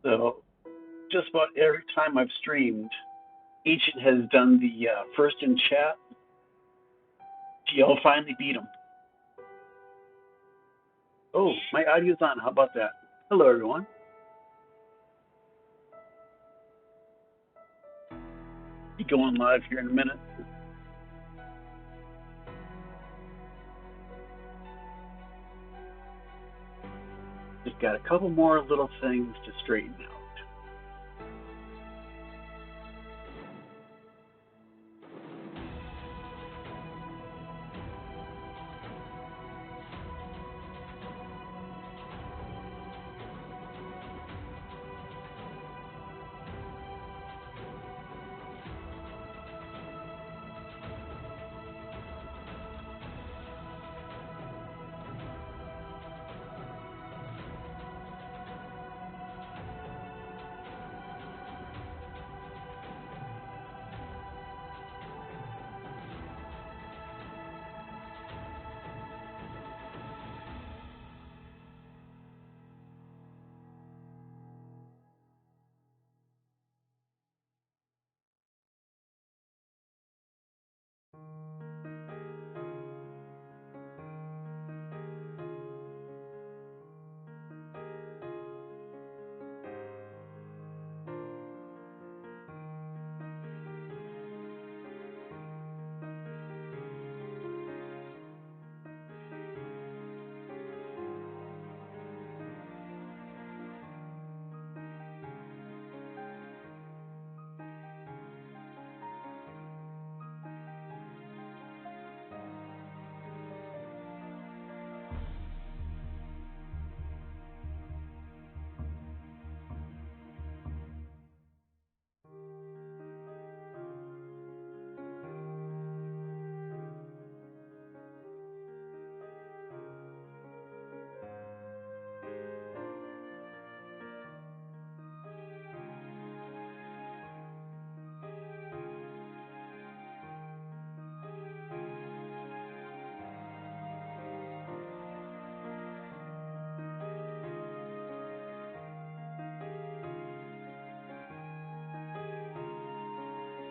So just about every time I've streamed, Ancient has done the first in chat. GL finally beat him. Oh, my audio's on. How about that? Hello, everyone. Be going live here in a minute. Just got a couple more little things to straighten out.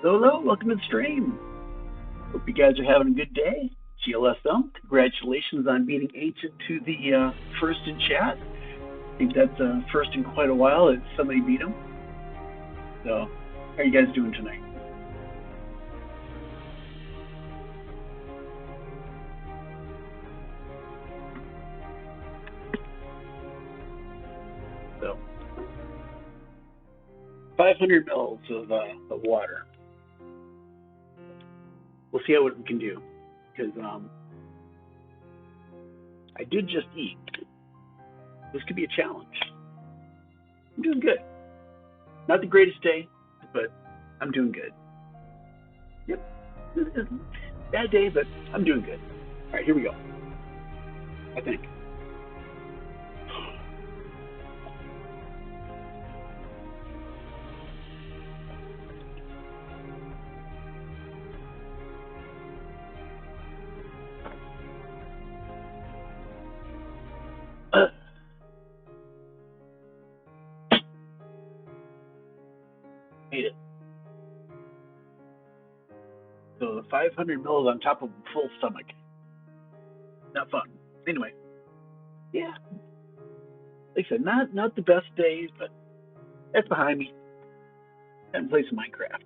Hello, welcome to the stream. Hope you guys are having a good day. GLSL, congratulations on beating Ancient to the first in chat. I think that's first in quite a while that somebody beat him. So, how are you guys doing tonight? So, 500 mils of water. We'll see what we can do, because I did just eat. This could be a challenge. I'm doing good. Not the greatest day, but I'm doing good. Yep. It's a bad day, but I'm doing good. All right, here we go. I think. Made it. So the 500 mils on top of a full stomach. Not fun. Anyway, yeah. Like I said, not the best days, but that's behind me. I'm playing some Minecraft.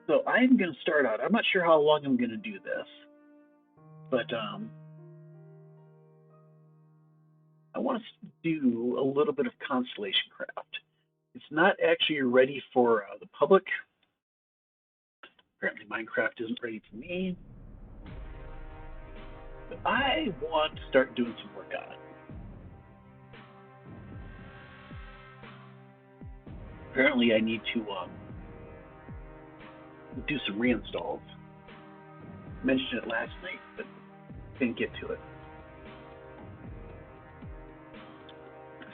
So I'm going to start out. I'm not sure how long I'm going to do this, but I want to do a little bit of Constellation Craft. It's not actually ready for the public. Apparently Minecraft isn't ready for me. But I want to start doing some work on it. Apparently I need to do some reinstalls. I mentioned it last night, but didn't get to it.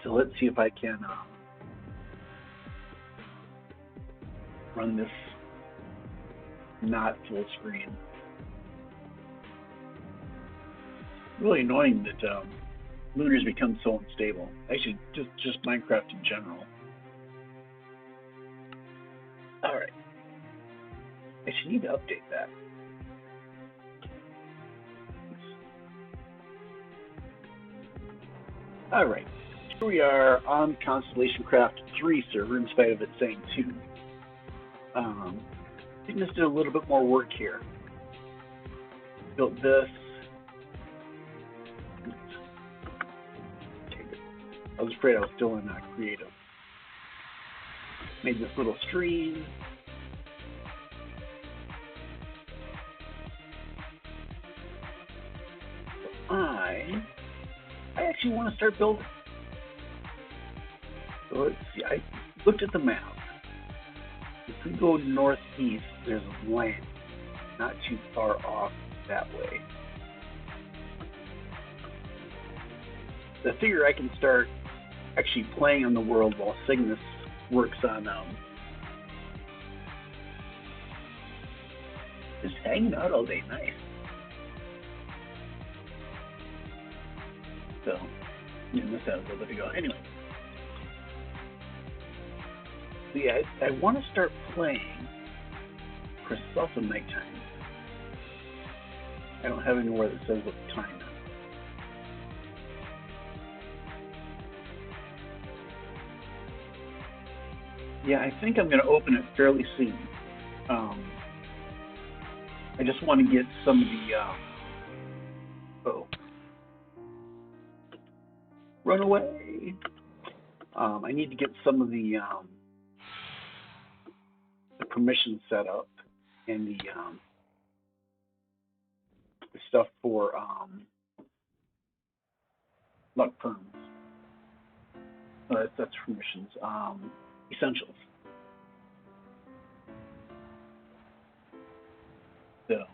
So let's see if I can run this not full screen. Really annoying that Lunar's become so unstable. Actually, just Minecraft in general. All right. I should need to update that. All right. Here we are on Constellation Craft 3 server, in spite of it saying 2. I think just did a little bit more work here. Built this. I was afraid I was still in creative. Made this little stream. So I actually want to start building. So let's see. I looked at the map. If we go northeast, there's land not too far off that way. I figure I can start actually playing on the world while Cygnus works on just hanging out all day. Nice. So, this has a little bit to go. Anyway. So yeah, I want to start playing. Of course, it's also nighttime. I don't have anywhere that says what the time is. Yeah, I think I'm going to open it fairly soon. I just want to get some of the run away. I need to get some of the permissions set up and the stuff for luck perms. That's permissions. Essentials. So,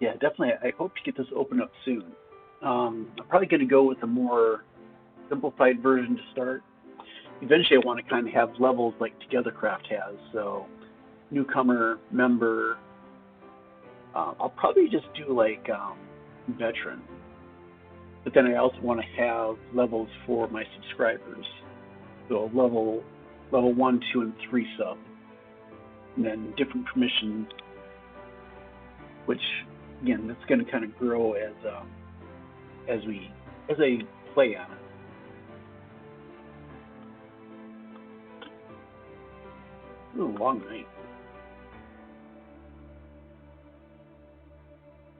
yeah, definitely. I hope to get this open up soon. I'm probably going to go with a more simplified version to start. Eventually, I want to kind of have levels like Togethercraft has. So, newcomer, member. I'll probably just do like veteran. But then I also want to have levels for my subscribers. So level 1, 2, and 3 sub, and then different permissions, which again, that's going to kind of grow as I play on it. It's a long night.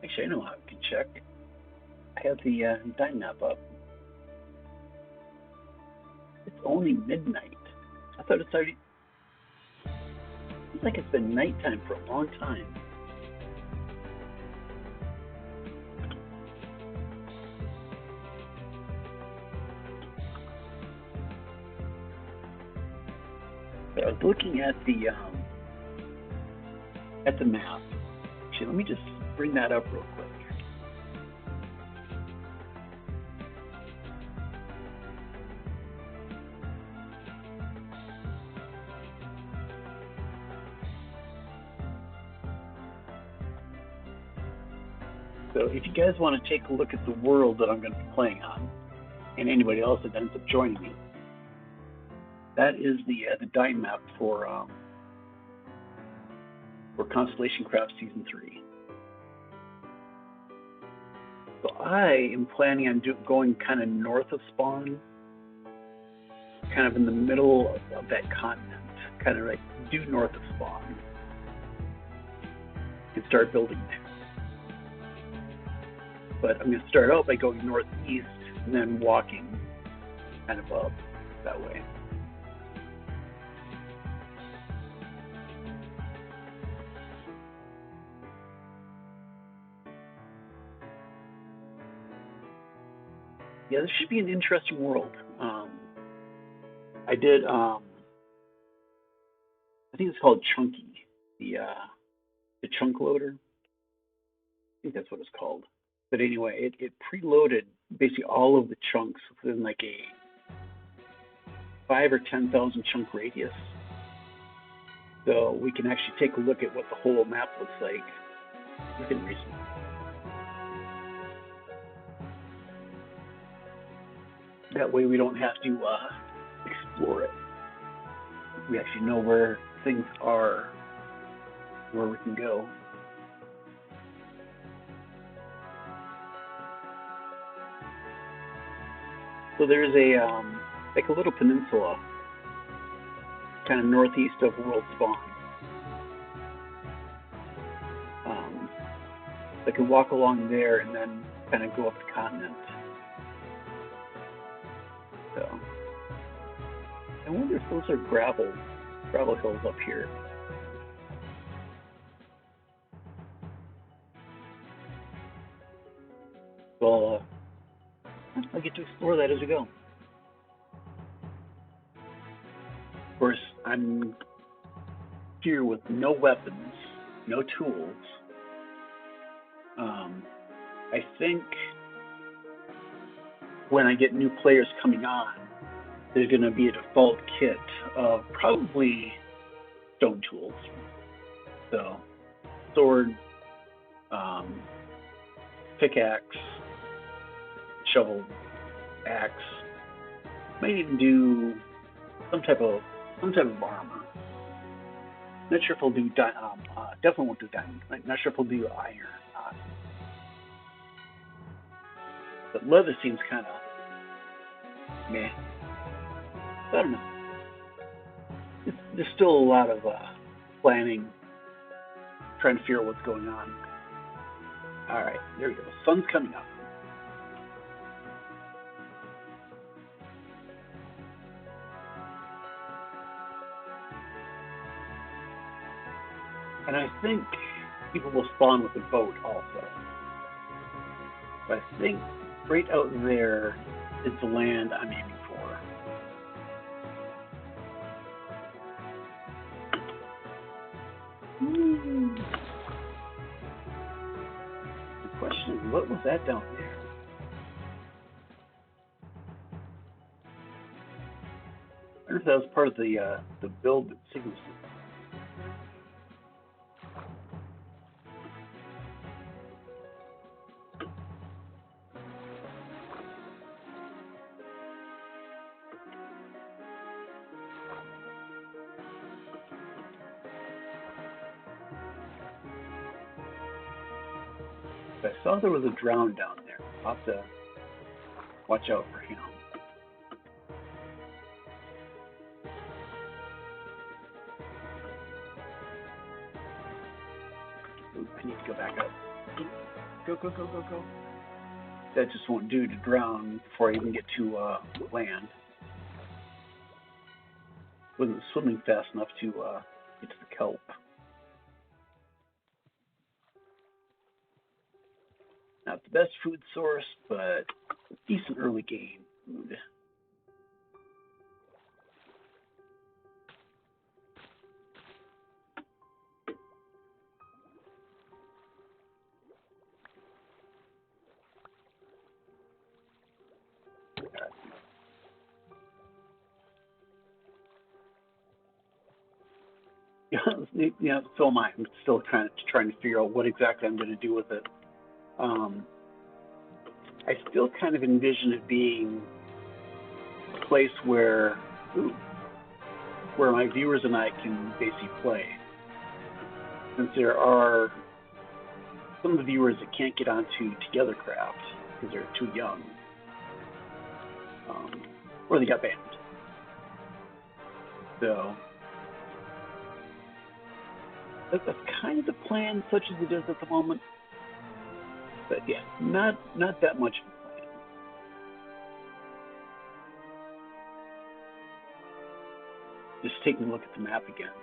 Actually, I know how I can check. I have the time map up. It's only midnight. I thought it's already. Seems like it's been nighttime for a long time. But I was looking at the map. Actually, let me just bring that up real quick. So if you guys want to take a look at the world that I'm going to be playing on, and anybody else that ends up joining me, that is the dime map for Constellation Craft Season 3. So I am planning on going kind of north of spawn, kind of in the middle of that continent, kind of like due north of spawn, and start building there. But I'm going to start out by going northeast and then walking kind of up that way. Yeah, this should be an interesting world. I did, I think it's called Chunky, the chunk loader. I think that's what it's called. But anyway, it preloaded basically all of the chunks within like a 5,000 or 10,000 chunk radius. So we can actually take a look at what the whole map looks like within reason. That way we don't have to explore it. We actually know where things are, where we can go. So there's a like a little peninsula, kind of northeast of World Spawn. I can walk along there and then kind of go up the continent. So I wonder if those are gravel hills up here. Well, I get to explore that as we go. Of course, I'm here with no weapons, no tools. I think when I get new players coming on, there's going to be a default kit of probably stone tools. So, sword, pickaxe, shovel, axe. Might even do some type of armor. Not sure if I'll do definitely won't do diamond. Not sure if I'll do iron. But leather seems kind of meh. I don't know. There's still a lot of planning, trying to figure out what's going on. All right, there we go. Sun's coming up. And I think people will spawn with the boat also. But I think right out there is the land I'm aiming for. The question is, what was that down there? I wonder if that was part of the build signal system. I saw there was a drown down there. I'll have to watch out for him. Ooh, I need to go back up. Go. That just won't do to drown before I even get to land. Wasn't swimming fast enough to get to the kelp. Not the best food source, but decent early game food. Yeah, so am I. I'm still kind of trying to figure out what exactly I'm going to do with it. I still kind of envision it being a place where my viewers and I can basically play. Since there are some of the viewers that can't get onto Togethercraft because they're too young, or they got banned. So that's kind of the plan, such as it is at the moment. But yeah, not that much of a plan. Just taking a look at the map again.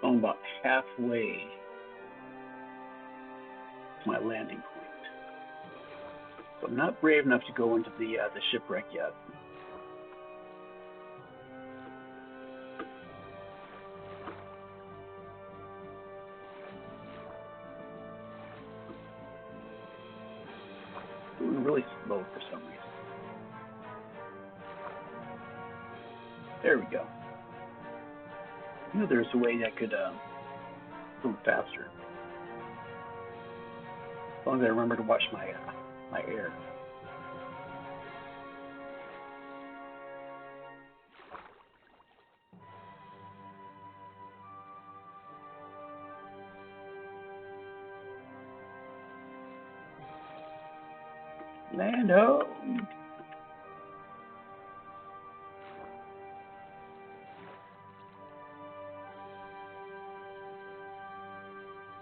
I'm about halfway to my landing point. So I'm not brave enough to go into the shipwreck yet. Doing really slow for some reason. There we go. I knew there was a way I could go faster. As long as I remember to watch my air. Land home.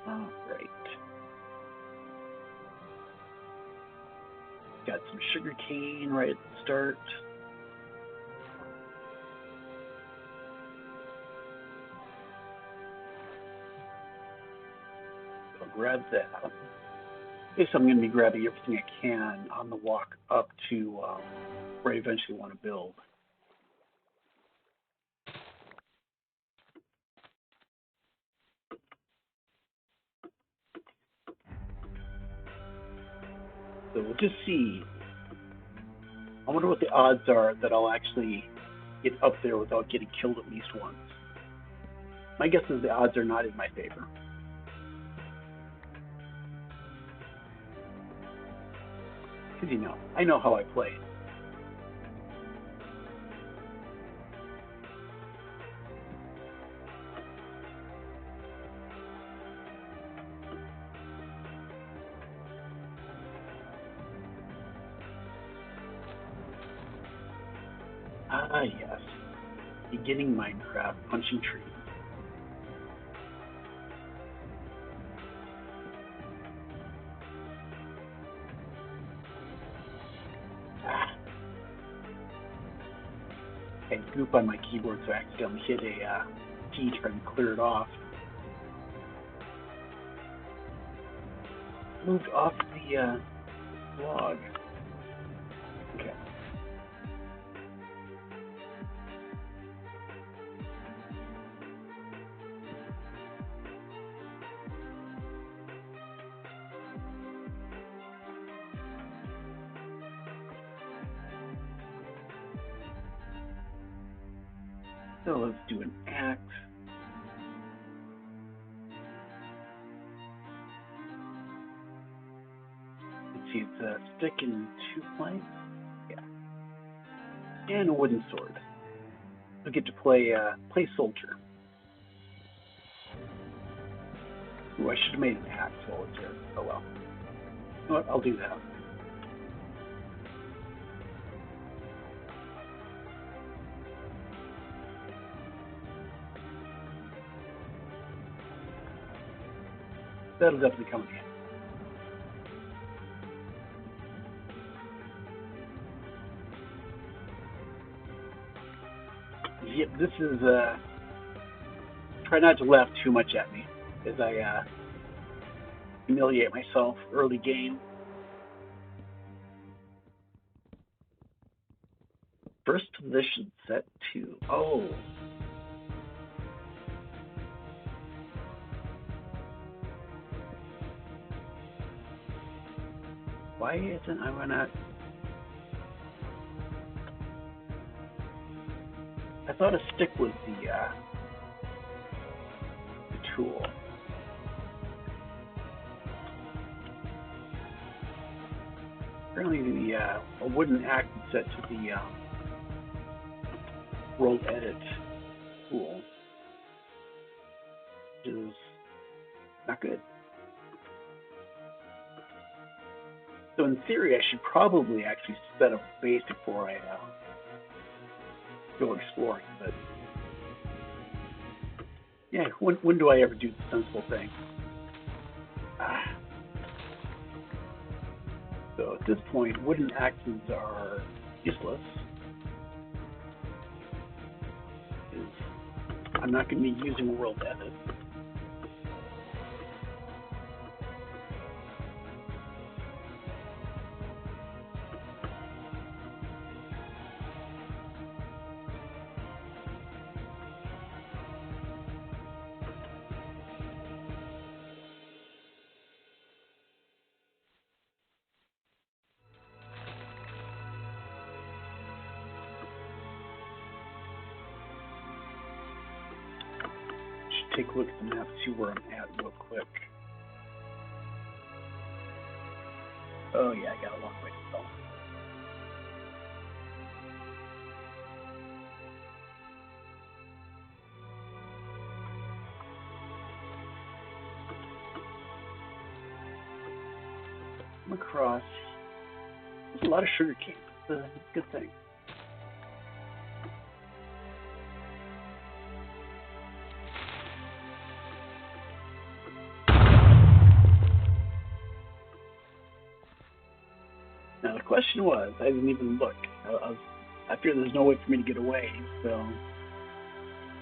All right. Got some sugar cane right at the start. I'll grab that. I guess I'm going to be grabbing everything I can on the walk up to where I eventually want to build. So we'll just see. I wonder what the odds are that I'll actually get up there without getting killed at least once. My guess is the odds are not in my favor. Because I know how I play. Ah, yes. Beginning Minecraft, punching trees. I had goop on my keyboard, so I accidentally hit a T trying to clear it off. Moved off the log. Okay. So let's do an axe. Let's see, it's a stick and 2 planks. Yeah. And a wooden sword. We get to play soldier. Ooh, I should have made an axe while it's here. Oh well. You know what? I'll do that. That'll definitely come in handy. Yep, this is try not to laugh too much at me as I humiliate myself early game. First position set 2. Oh. Why isn't I gonna? I thought a stick was the tool. Apparently, a wooden axe is set to the world edit tool, which is not good. So in theory, I should probably actually set up a base before I go exploring. But yeah, when do I ever do the sensible thing? So at this point, wooden axes are useless. I'm not going to be using world edit. Take a look at the map, see where I'm at real quick. Oh yeah, I got a long way to go. I'm across There's a lot of sugar cane. It's a good thing. Now the question was, I didn't even look. I figured there's no way for me to get away, so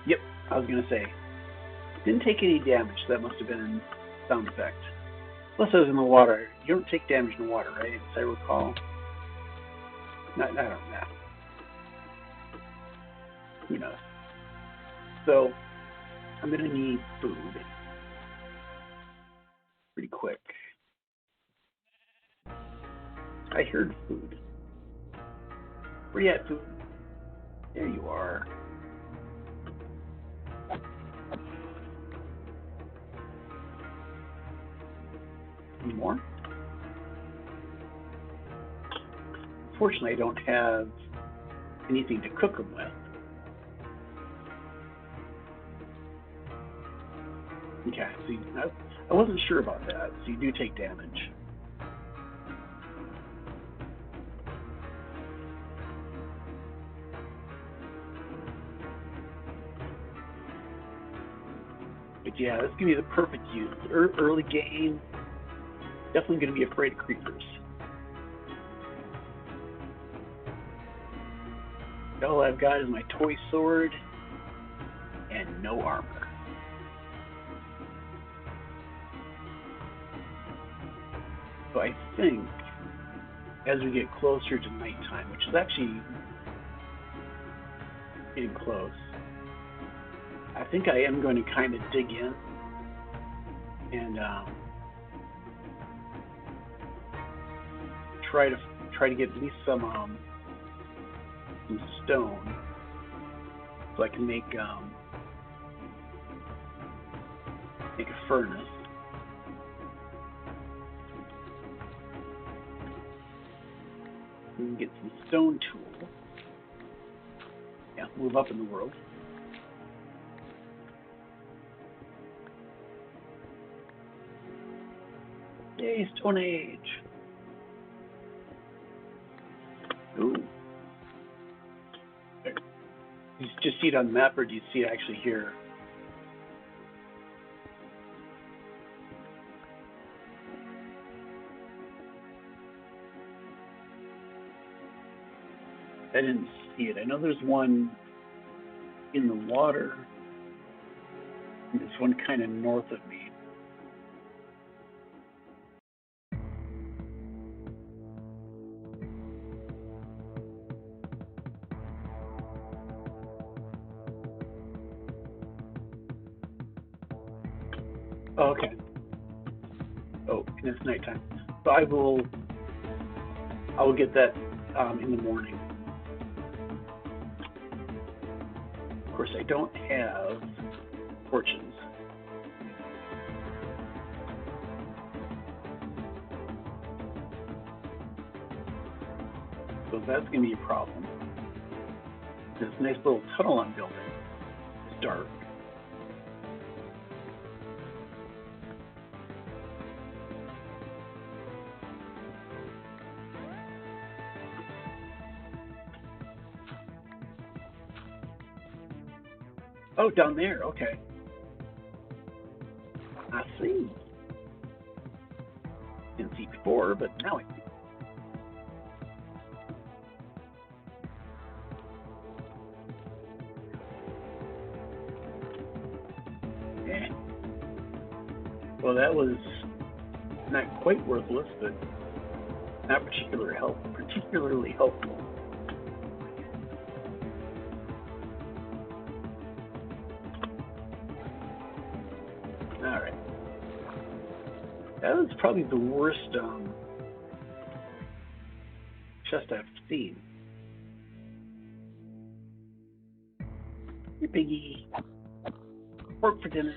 yep, I was gonna say. Didn't take any damage, so that must have been a sound effect. Plus I was in the water. You don't take damage in the water, right? As I recall. I don't know. Who knows? So I'm gonna need food pretty quick. I heard food. Where you at, food? There you are. Any more? Unfortunately, I don't have anything to cook them with. Okay, so I wasn't sure about that. So you do take damage. But yeah, this is going to be the perfect use. Early game, definitely going to be afraid of creepers. All I've got is my toy sword and no armor. So I think as we get closer to nighttime, which is actually getting close, I think I am going to kind of dig in and try to get at least some stone so I can make a furnace. We can get some stone tools. Yeah, move up in the world. Yay, Stone Age. Ooh. Do you just see it on the map, or do you see it actually here? I didn't see it. I know there's one in the water. And there's one kind of north of me. Oh, okay. Oh, and it's nighttime. So I will get that in the morning. Of course, I don't have torches. So that's going to be a problem. This nice little tunnel I'm building is dark. Oh, down there, okay. I see. Didn't see before, but now I see. Yeah. Well, that was not quite worthless, but not particularly helpful. All right. That was probably the worst chest I've seen. Hey, Piggy. Pork for dinner.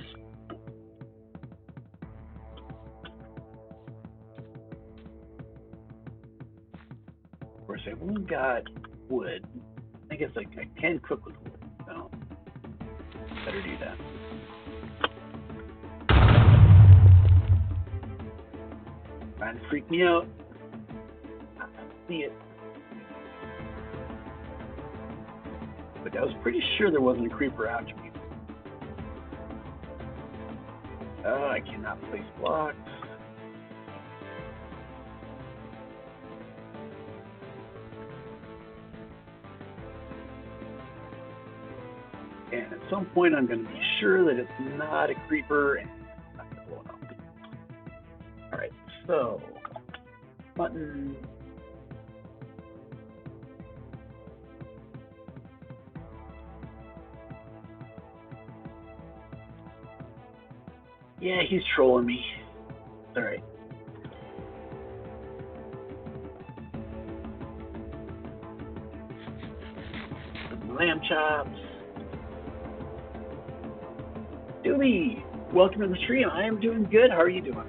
Of course, I've only got wood. I guess I can cook with wood, so better do that. Trying to freak me out. see it. But I was pretty sure there wasn't a creeper after me. I cannot place blocks. And at some point, I'm going to be sure that it's not a creeper and it's not going to blow it up. All right, so button. Yeah, he's trolling me. All right. Some lamb chops. Doobie, welcome to the stream. I am doing good. How are you doing?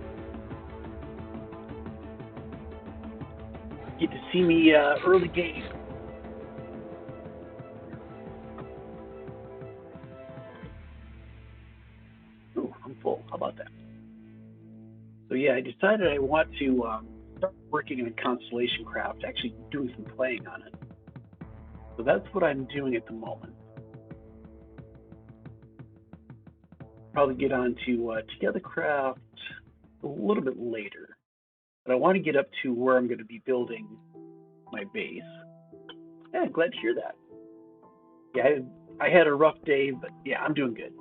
Get to see me early game. Ooh, I'm full. How about that? So yeah, I decided I want to start working on Constellation Craft, actually doing some playing on it. So that's what I'm doing at the moment. Probably get on to Togethercraft a little bit later, but I want to get up to where I'm going to be building my base. Yeah, glad to hear that. Yeah, I had a rough day, but yeah, I'm doing good.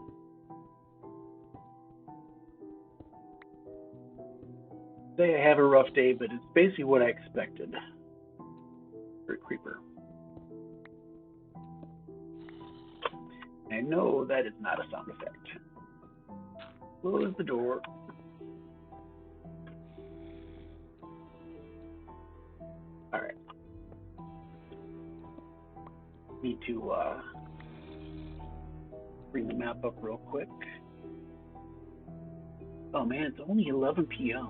Say I have a rough day, but it's basically what I expected for a creeper. I know that is not a sound effect. Close the door. All right. Need to bring the map up real quick. Oh man, it's only 11 p.m.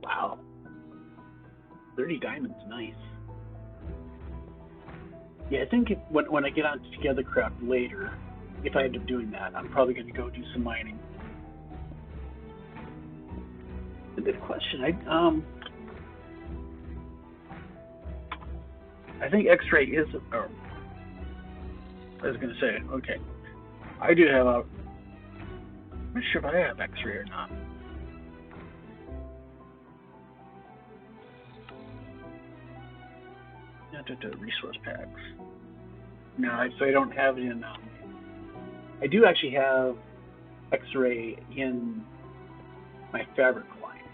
Wow. 30 diamonds, nice. Yeah, I think when I get on Togethercraft later, if I end up doing that, I'm probably going to go do some mining. A good question. I think X-ray is. Or, I was going to say, okay, I do have a. I'm not sure if I have X-ray or not. Resource packs. No, so I don't have it in. I do actually have X-ray in my fabric line.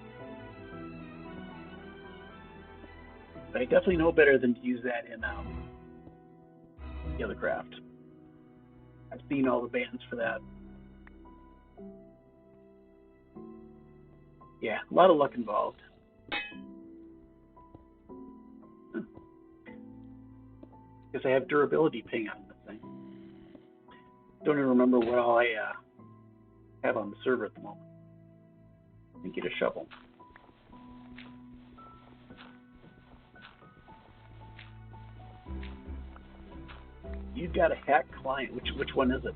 But I definitely know better than to use that in Togethercraft. I've seen all the bans for that. Yeah, a lot of luck involved. Because I have durability ping on this thing. Don't even remember what all I have on the server at the moment. Let me get a shovel. You've got a hack client. Which one is it?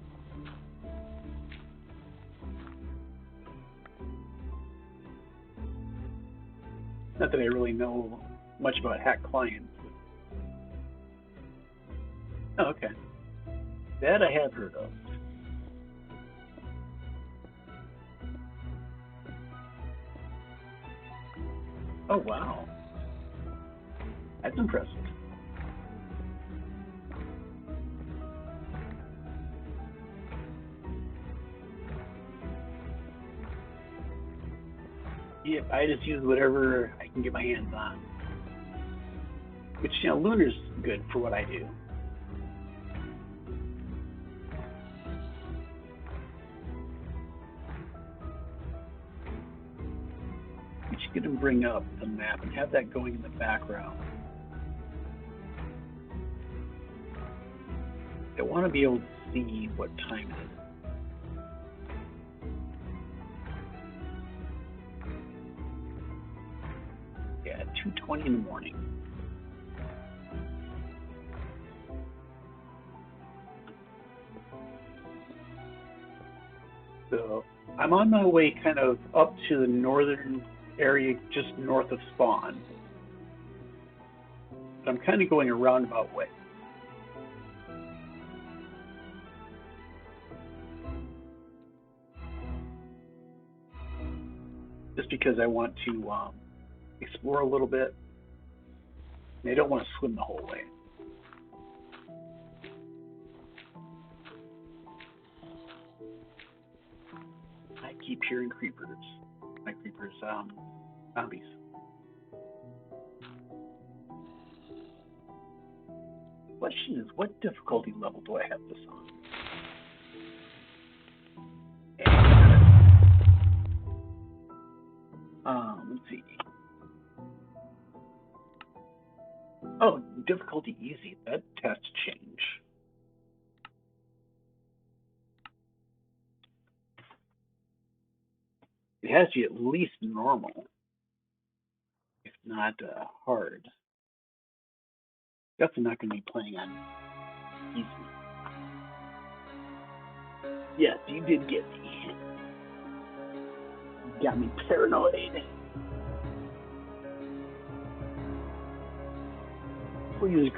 Not that I really know much about hack clients. Oh, okay. That I have heard of. Oh, wow. That's impressive. Yeah, I just use whatever I can get my hands on. Which, you know, Lunar's good for what I do. We should get him bring up the map and have that going in the background. I want to be able to see what time it is. Yeah, 2:20 in the morning. So I'm on my way kind of up to the northern area just north of spawn. But I'm kind of going a roundabout way. Just because I want to explore a little bit. And I don't want to swim the whole way. I keep hearing creepers. My creepers, zombies. Question is, what difficulty level do I have this on? Let's see. Oh, difficulty easy. That has to change. It has to be at least normal, if not hard. Definitely not going to be playing on easy. Yes, you did get me. You got me paranoid. Please.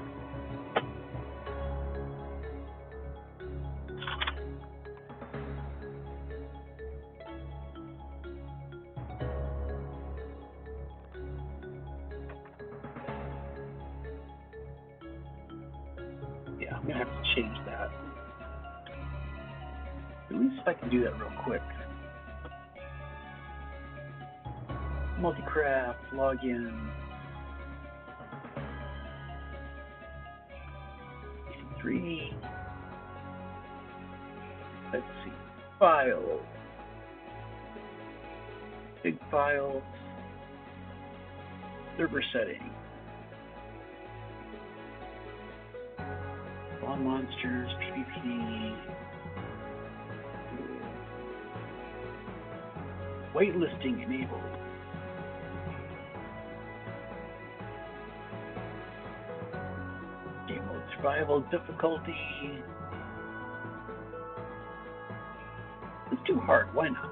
Yeah, I'm going to have to change that. At least if I can do that real quick. Multicraft, login. 3. Let's see. Files. Big files. Server settings. Spawn monsters, PvP. Waitlisting enabled. Game mode survival difficulty. It's too hard, why not?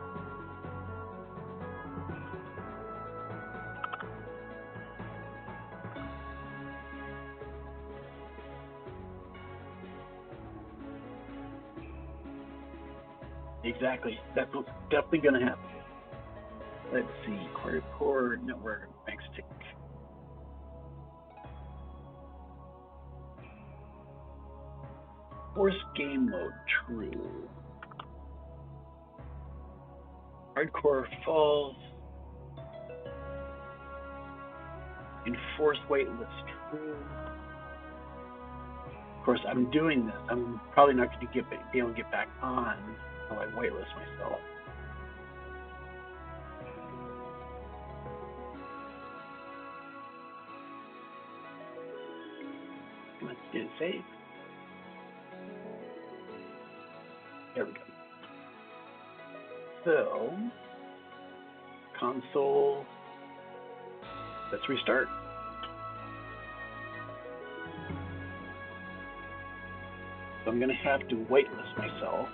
Exactly, that's what's definitely going to happen. Let's see, Core Network, Maxstick. Force game mode, true. Hardcore, false. Enforce waitlist, true. Of course, I'm doing this. I'm probably not going to be able to get back on until I waitlist myself. Let's get it saved. There we go. So, console, let's restart. So I'm going to have to waitlist myself.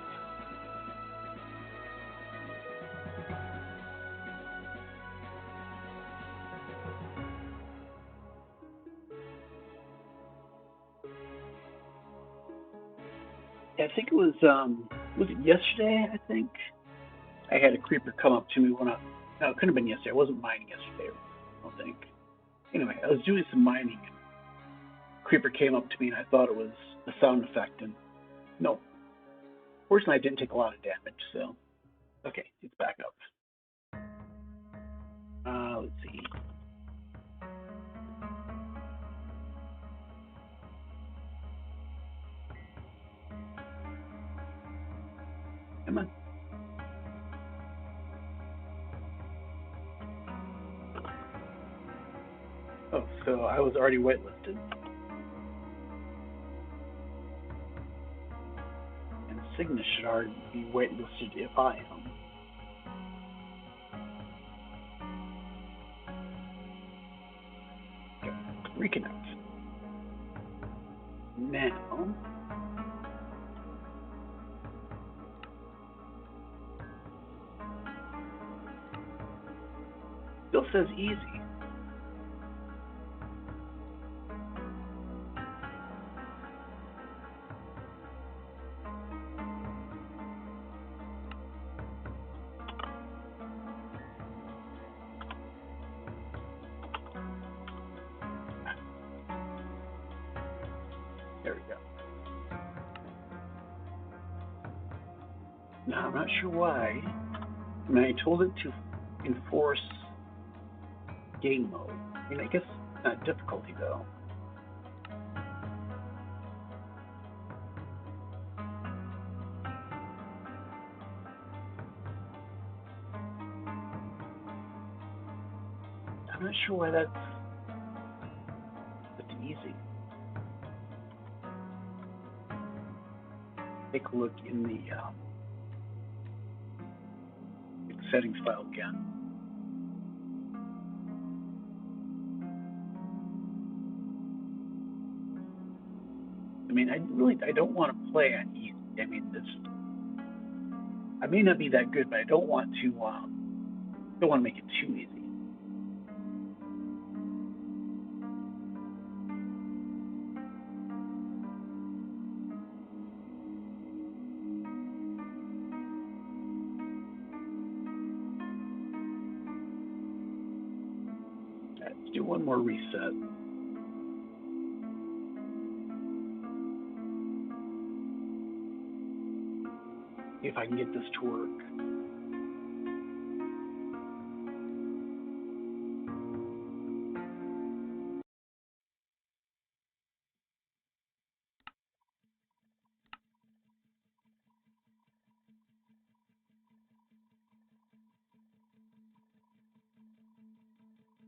I think it was it yesterday, I think? I had a creeper come up to me when no, it couldn't have been yesterday. I wasn't mining yesterday, I don't think. Anyway, I was doing some mining, and creeper came up to me, and I thought it was a sound effect, and no. Fortunately, I didn't take a lot of damage, so. Okay, it's back up. Let's see. Come on. Oh, so I was already waitlisted. And Cygnus should already be waitlisted if I am. Okay. Reconnect. Now, Still says easy. There we go. Now, I'm not sure why. I mean, I told it to enforce game mode. I mean, I guess not difficulty, though. I'm not sure why that's easy. Take a look in the settings file again. I mean, I don't want to play on easy. I mean, I may not be that good, but I don't want to make it too easy. Let's do one more reset. See if I can get this to work.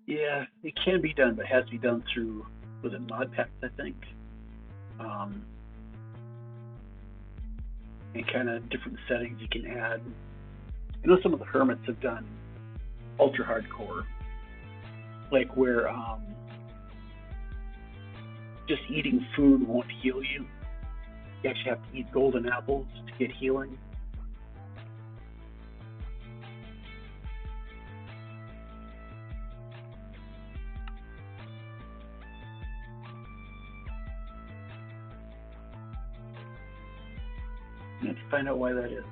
Yeah, it can be done, but it has to be done through, was it mod packs, I think? And kind of different settings you can add. I know some of the hermits have done ultra hardcore, like where just eating food won't heal you. You actually have to eat golden apples to get healing. Let's find out why that is.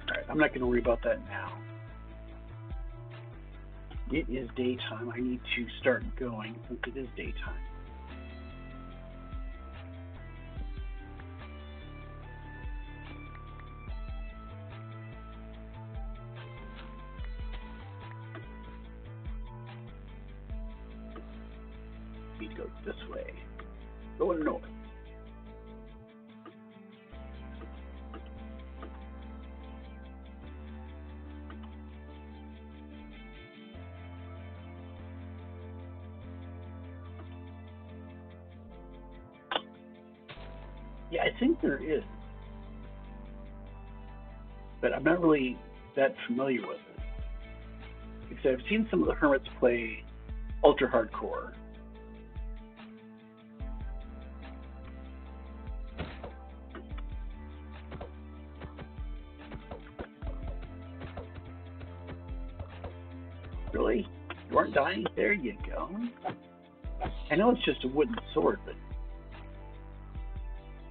Alright, I'm not going to worry about that now. It is daytime. I need to start going since it is daytime. Need to go this way. Going north. Yeah, I think there is, but I'm not really that familiar with it. Because I've seen some of the hermits play ultra hardcore. Really? You aren't dying? There you go. I know it's just a wooden sword, but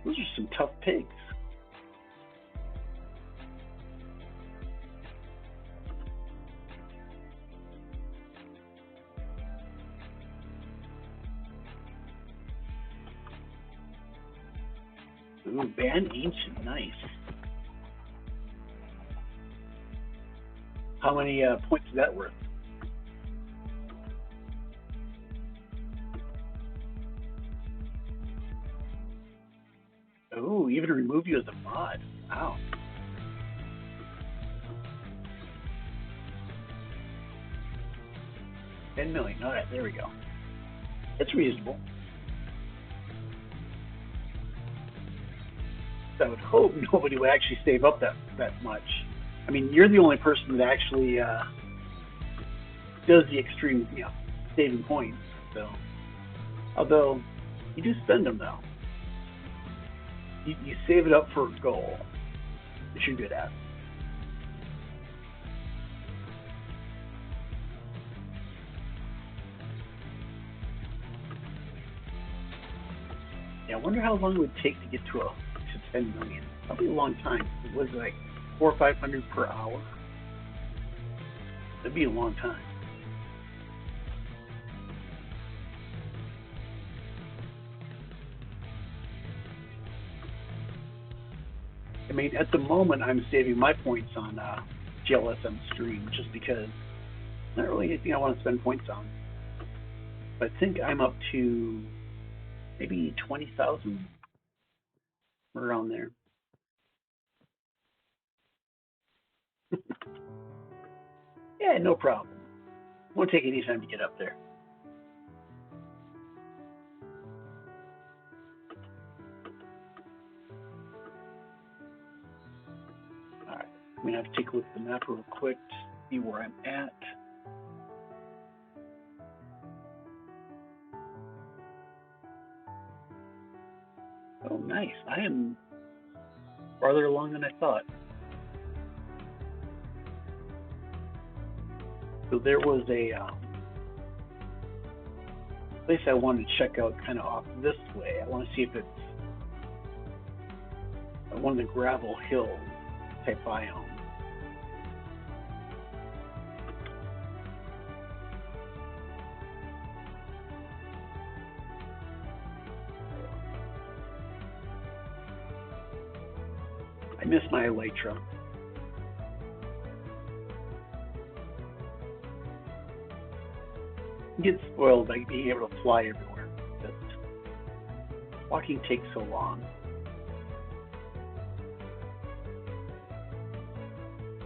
those are some tough pigs. Ooh, ban ancient, nice. How many points is that worth? Oh, even remove you as a mod. Wow. $10 million. All right, there we go. It's reasonable. I would hope nobody would actually save up that much. I mean, you're the only person that actually does the extreme, saving points. So, although you do spend them though. you save it up for a goal that you're good at. Yeah, I wonder how long it would take to get to 10 million. Probably a long time. It was like 400 or 500 per hour. That'd be a long time. I mean, at the moment, I'm saving my points on GLSM Stream just because not really anything I want to spend points on. But I think I'm up to maybe 20,000 around there. Yeah, no problem. Won't take any time to get up there. All right, I'm gonna have to take a look at the map real quick to see where I'm at. Oh, nice. I am farther along than I thought. So there was a place I wanted to check out kind of off this way. I want to see if it's one of the gravel hill type biome. I miss my elytra. I get spoiled by being able to fly everywhere. But walking takes so long.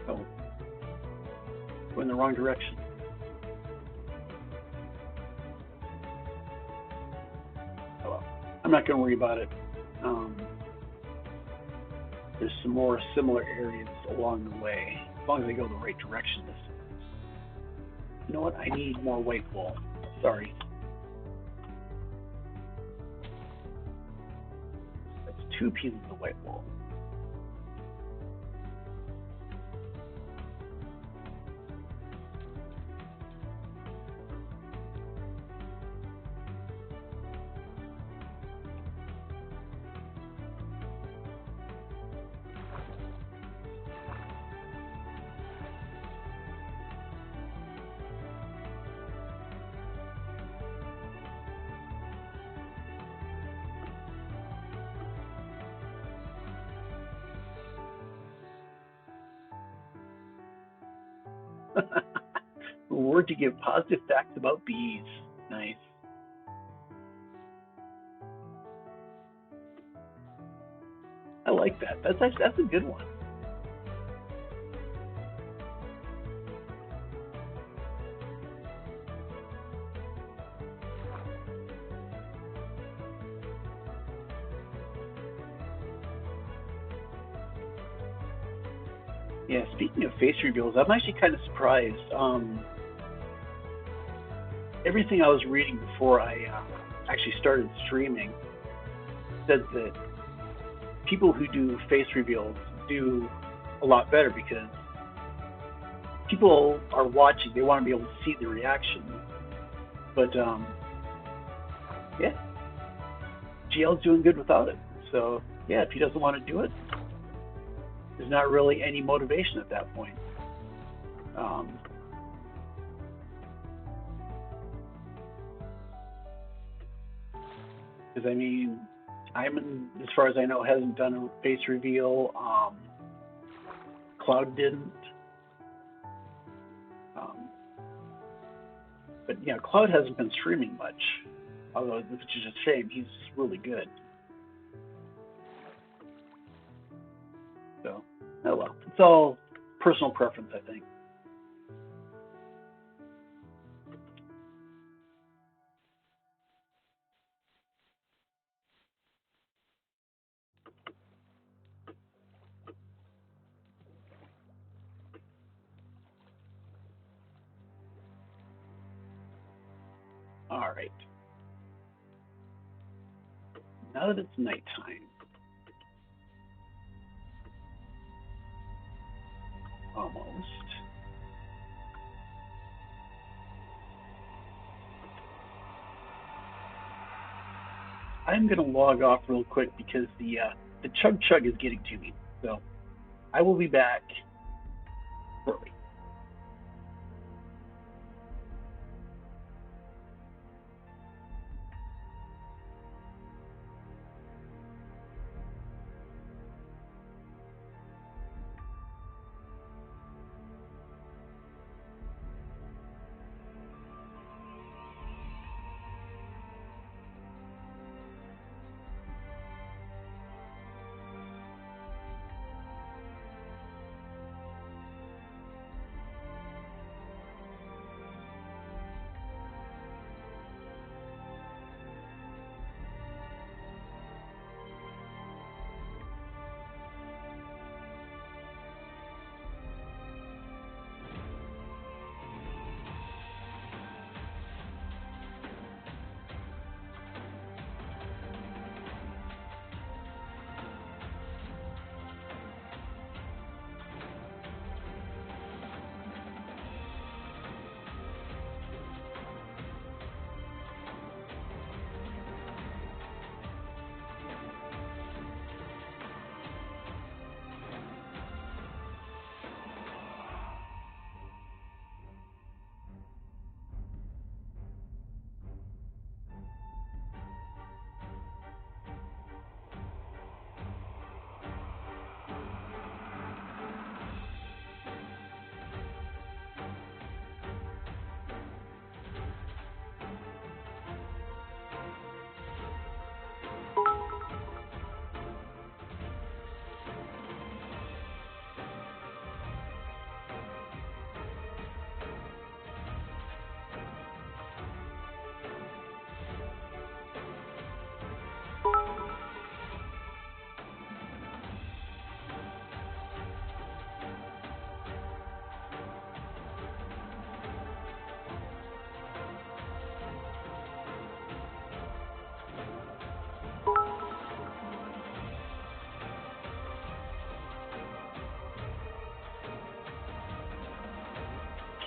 Oh, go in the wrong direction. Oh well, I'm not going to worry about it. There's some more similar areas along the way, as long as they go the right direction. You know what? I need more white wool. Sorry. That's 2 pieces of white wool. Word to give positive facts about bees. Nice. I like that. That's a good one. Yeah, speaking of face reveals, I'm actually kind of surprised. Everything I was reading before I actually started streaming said that people who do face reveals do a lot better because people are watching. They want to be able to see the reaction. But yeah, GL's doing good without it. So yeah, if he doesn't want to do it, there's not really any motivation at that point. Because I mean, Hyman, as far as I know, hasn't done a face reveal. Cloud didn't. But yeah, Cloud hasn't been streaming much, although which is a shame. He's really good. So, oh well, it's all personal preference, I think. All right. Now that it's nighttime, Almost. I'm going to log off real quick because the chug chug is getting to me. So I will be back shortly.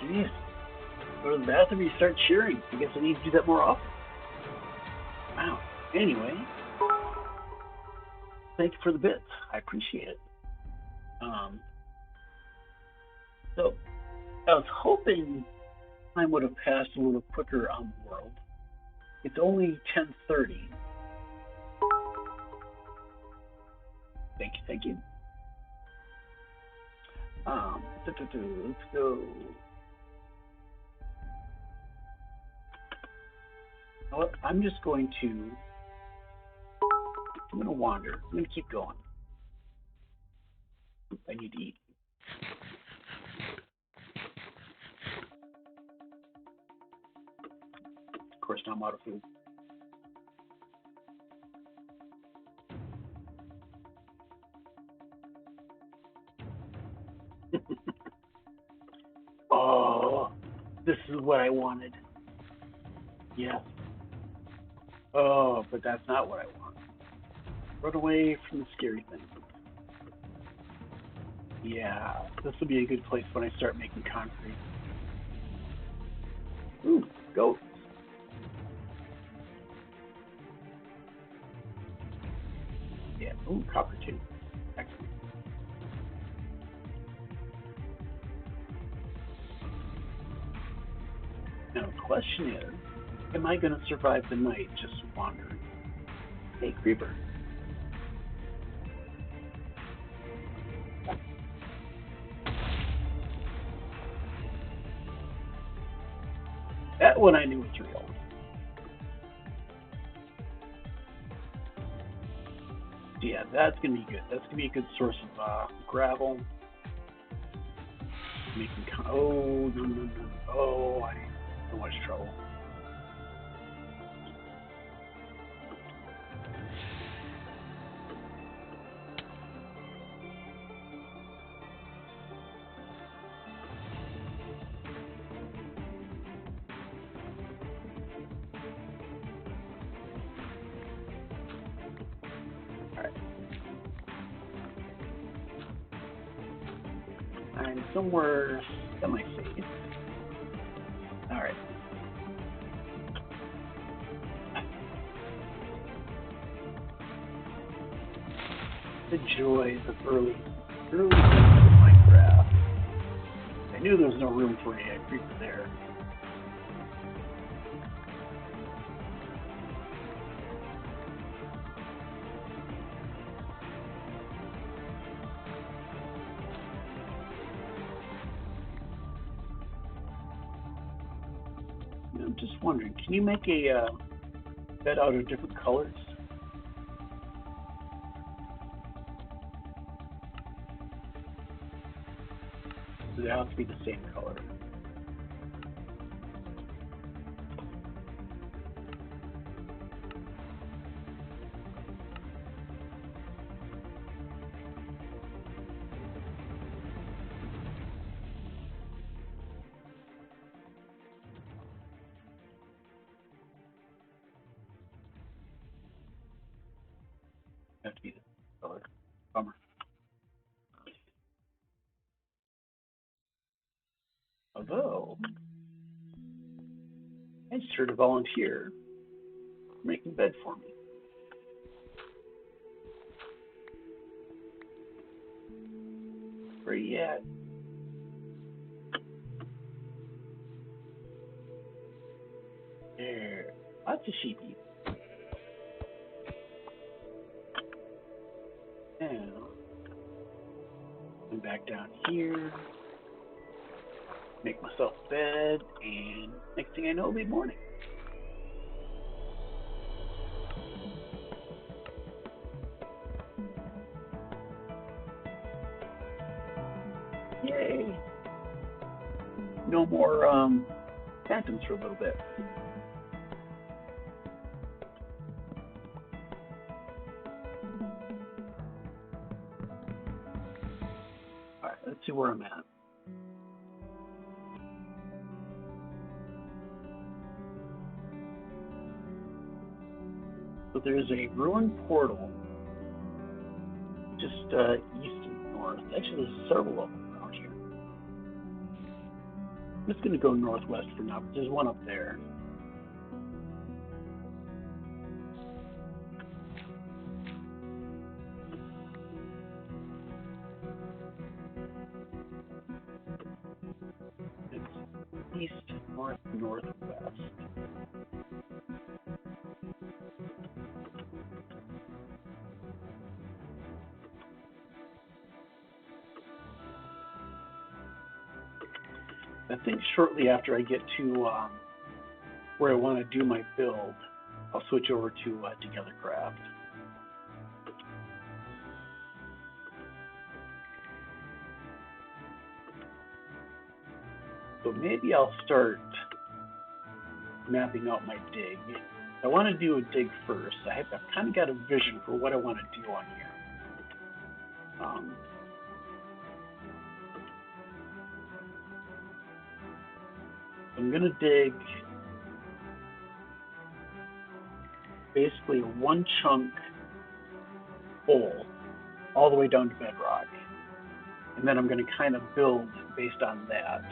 Jeez. Go to the bathroom, you start cheering. I guess I need to do that more often. Wow. Anyway, thank you for the bits. I appreciate it. So, I was hoping time would have passed a little quicker on the world. It's only 10:30. Thank you. Let's go. Well, I'm just going to. I'm going to wander. I'm going to keep going. I need to eat. Of course, now I'm out of food. Oh, this is what I wanted. Yes. Oh, but that's not what I want. Run away from the scary thing. Yeah, this will be a good place when I start making concrete. Ooh, goats. Yeah, ooh, copper too. Excellent. Now the question is, am I going to survive the night just wandering? Hey, creeper. That one I knew was real. Yeah, that's going to be good. That's going to be a good source of gravel. Making oh, no. Oh, I'm in so much trouble. find somewhere semi-safe. Alright. The joys of early days of Minecraft. I knew there was no room for any creeper there. I'm just wondering, can you make a bed out of different colors? They have to be the same color. Have to be the same color. Bummer. Although, I just heard a volunteer making a bed for me. Where are you at? There. Lots of sheepy. Now, I'm back down here. Make myself a bed, and next thing I know, it'll be morning. Yay! No more phantoms for a little bit. Alright, let's see where I'm at. So there's a ruined portal just east and north. Actually, there's several of them around here. I'm just going to go northwest for now, but there's one up there. It's east, north, northwest. I think shortly after I get to where I want to do my build, I'll switch over to TogetherCraft. So maybe I'll start mapping out my dig. I want to do a dig first. I've kind of got a vision for what I want to do on here. I'm going to dig basically one chunk hole all the way down to bedrock. And then I'm going to kind of build based on that.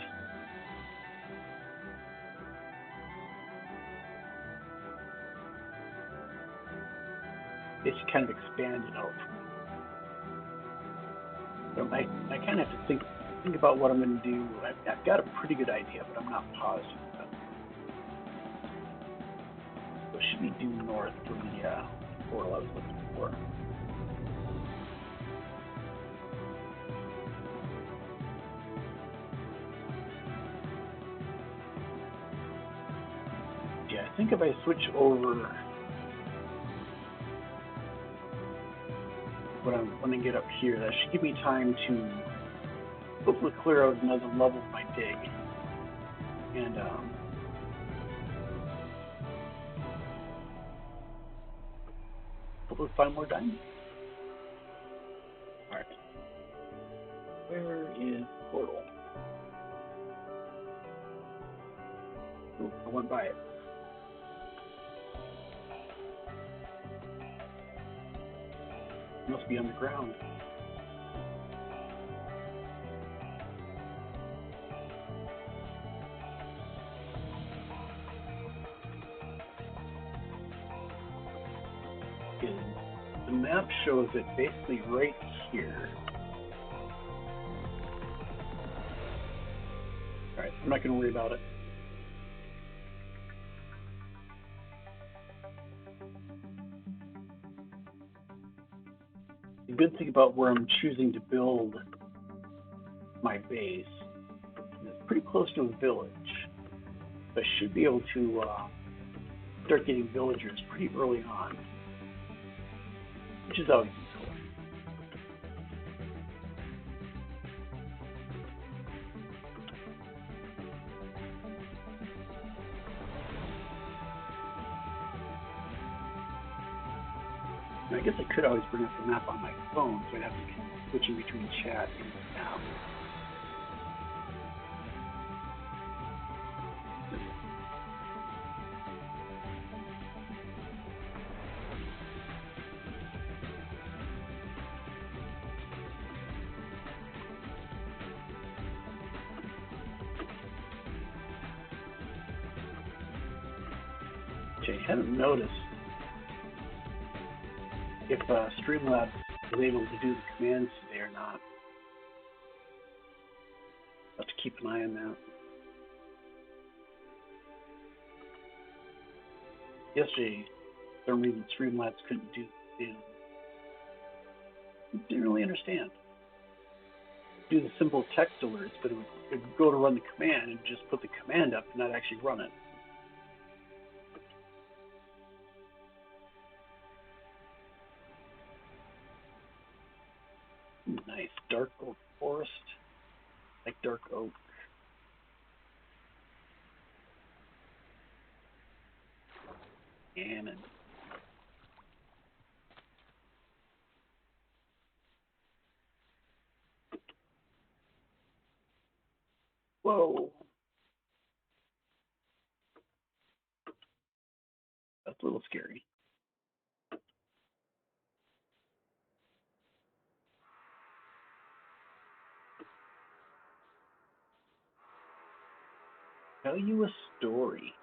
It's kind of expanded out. So I kind of have to think about what I'm going to do. I've got a pretty good idea, but I'm not positive. So should be due north for the portal I was looking for. Yeah, I think if I switch over when I get up here, that should give me time to hopefully clear out another level of my dig. And hopefully find more diamonds. Alright. Where is portal? Ooh, I went by it. It must be on the ground. is the map shows it basically right here. Alright, I'm not going to worry about it. The good thing about where I'm choosing to build my base is it's pretty close to a village. I should be able to start getting villagers pretty early on, which is always useful. I guess I could always bring up the map on my phone, so I'd have to be switching between chat and map. Which I hadn't noticed if Streamlabs is able to do the commands today or not. I'll have to keep an eye on that. Yesterday, for some reason, Streamlabs couldn't do the didn't really understand. Do the simple text alerts, but it would go to run the command and just put the command up and not actually run it. Nice dark oak forest, like dark oak. And whoa, that's a little scary. Tell you a story.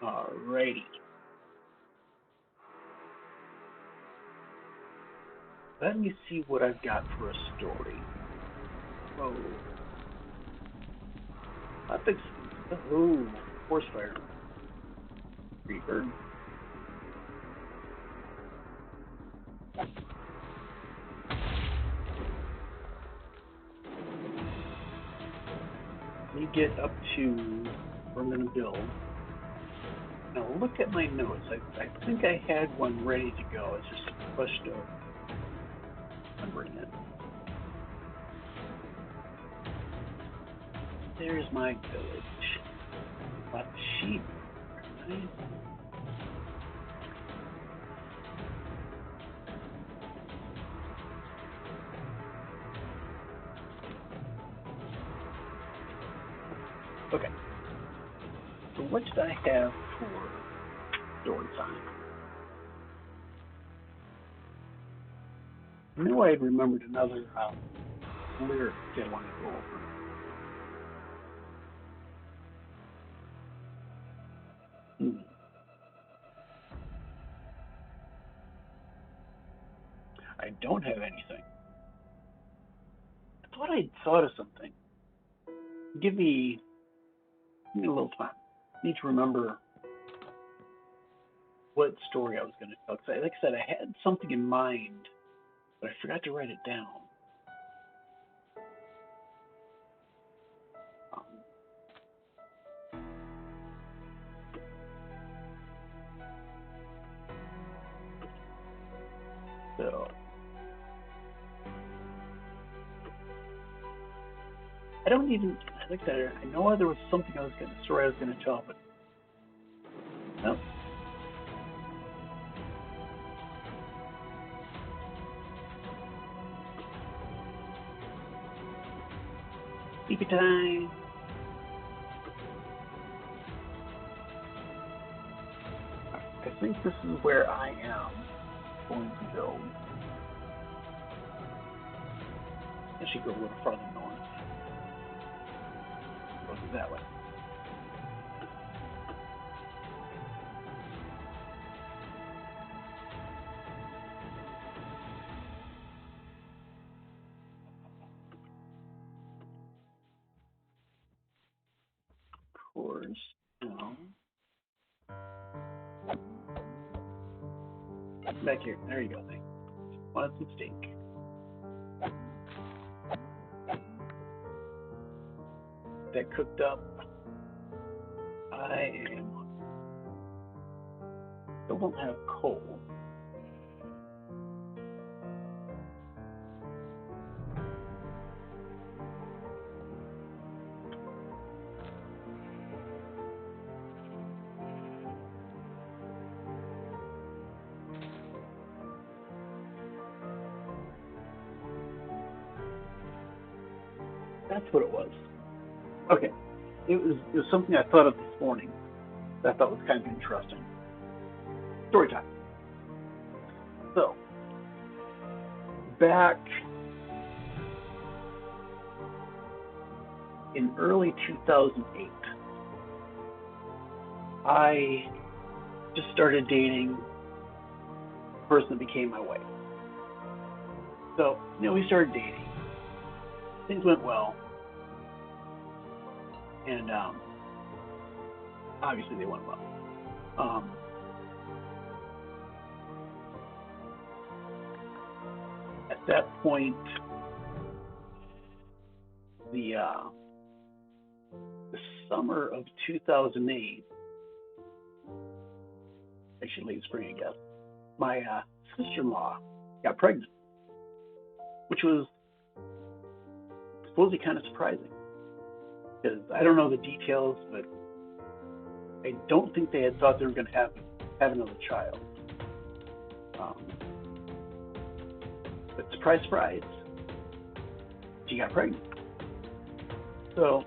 Alrighty. Let me see what I've got for a story. Whoa. I think so. Oh, forest fire. Reaper. Let me get up to where I'm going to build. Now look at my notes. I think I had one ready to go. It's just a question of remembering it. There's my village. Lots of sheep. Nice. Okay. So what did I have for story time? I knew I had remembered another lyric I wanted to go over. I don't have anything. I thought I'd thought of something. Give me a little time. I need to remember what story I was going to tell. Like I said, I had something in mind, but I forgot to write it down. So I don't even. Like I said, I know there was something story I was going to tell, but no. Sleepy time. I think this is where I am going to build. I should go a little farther north. Go that way. yours. No. Back here. There you go. Thanks. Wanted some steak. That cooked up. I still don't have coal. That's what it was. Okay. It was something I thought of this morning that I thought was kind of interesting. Story time. So, back in early 2008, I just started dating the person that became my wife. So, we started dating. Things went well. And obviously they went well. At that point, the summer of 2008, actually late spring, I guess, my sister-in-law got pregnant, which was supposedly kind of surprising. Because I don't know the details, but I don't think they had thought they were going to have another child. But surprise, surprise, she got pregnant. So,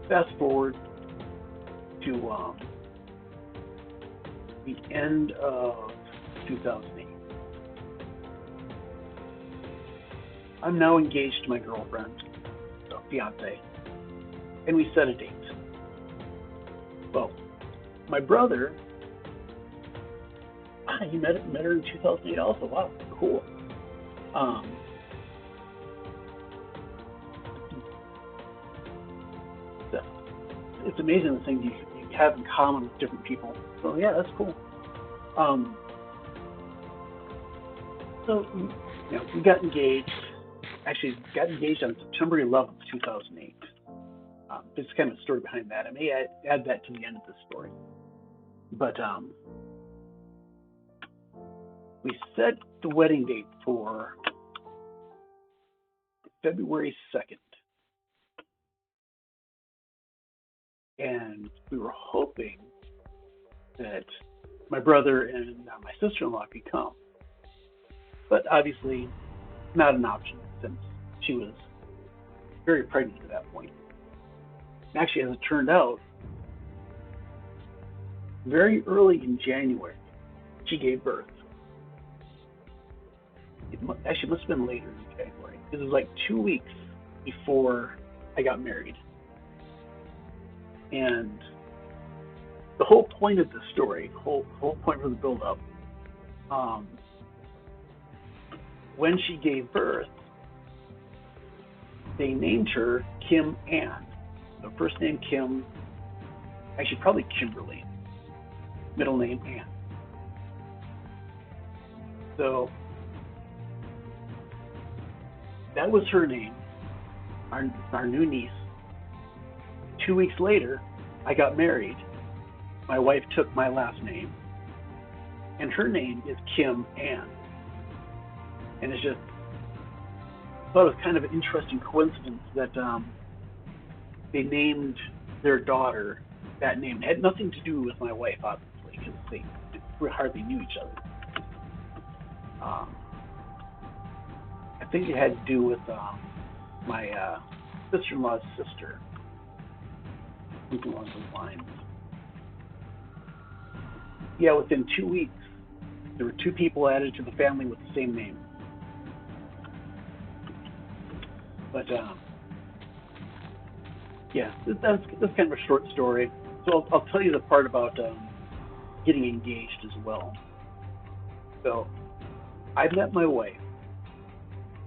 fast forward to the end of 2008. I'm now engaged to my girlfriend, fiance, and we set a date. Well, my brother, he met her in 2008 also. Wow, cool. It's amazing the things you have in common with different people. So yeah, that's cool. So we got engaged. Actually, got engaged on September 11th, 2008. There's kind of a story behind that. I may add that to the end of the story. But we set the wedding date for February 2nd. And we were hoping that my brother and my sister-in-law could come. But obviously, not an option since she was very pregnant at that point. Actually, as it turned out, very early in January, she gave birth. It must have been later in January. It was like 2 weeks before I got married. And the whole point of the story, whole point of the build-up, when she gave birth, they named her Kim Ann. So first name Kim, actually probably Kimberly, middle name Ann. So that was her name, our new niece. 2 weeks later, I got married. My wife took my last name, and her name is Kim Ann. And it's just, I thought it was kind of an interesting coincidence that they named their daughter that name. It had nothing to do with my wife, obviously, because they hardly knew each other. I think it had to do with my sister-in-law's sister, something along those lines. Yeah, within 2 weeks, there were 2 people added to the family with the same name. But yeah, that's kind of a short story. So I'll tell you the part about getting engaged as well. So I met my wife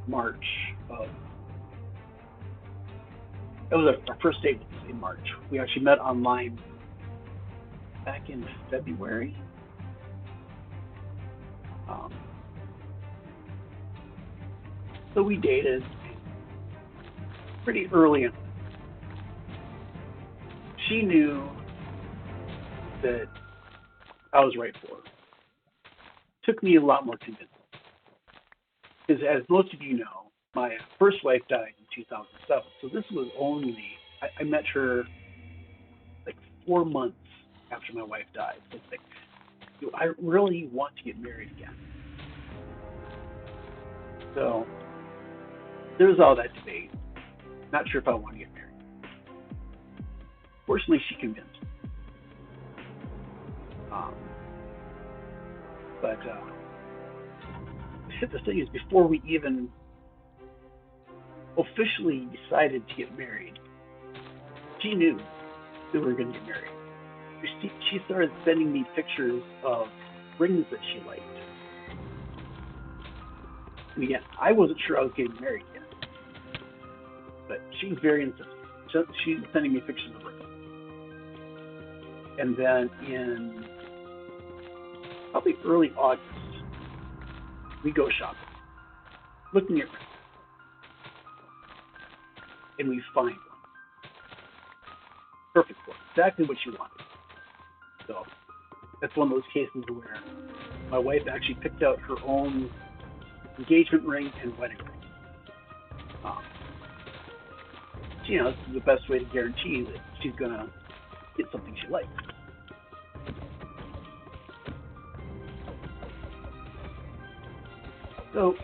March of That was our first date in March. We actually met online back in February. Um, so we dated pretty early on. She knew that I was right for her. Took me a lot more convincing. Because as most of you know, my first wife died in 2007. So this was only, I met her like 4 months after my wife died. So it's like, do I really want to get married again? So there was all that debate. Not sure if I want to get married. Fortunately, she convinced me. Um, but the thing is, before we even officially decided to get married, she knew that we were going to get married. She started sending me pictures of rings that she liked. And again, I wasn't sure I was getting married yet, but she was very insistent. She was sending me pictures of rings. And then in probably early August, we go shopping, looking at rings, and we find one. Perfect one, exactly what she wanted. So that's one of those cases where my wife actually picked out her own engagement ring and wedding ring. This is the best way to guarantee that she's going to get something she likes. So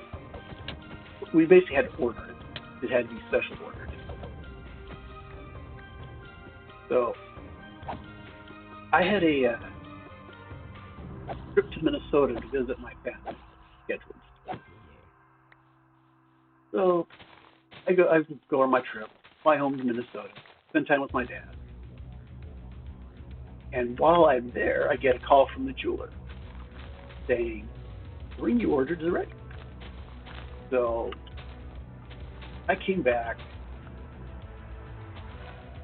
we basically had to order it. It had to be special ordered. So I had a trip to Minnesota to visit my family scheduled. So I go on my trip, fly home to Minnesota, spend time with my dad. And while I'm there, I get a call from the jeweler saying, the ring you ordered is ready. So I came back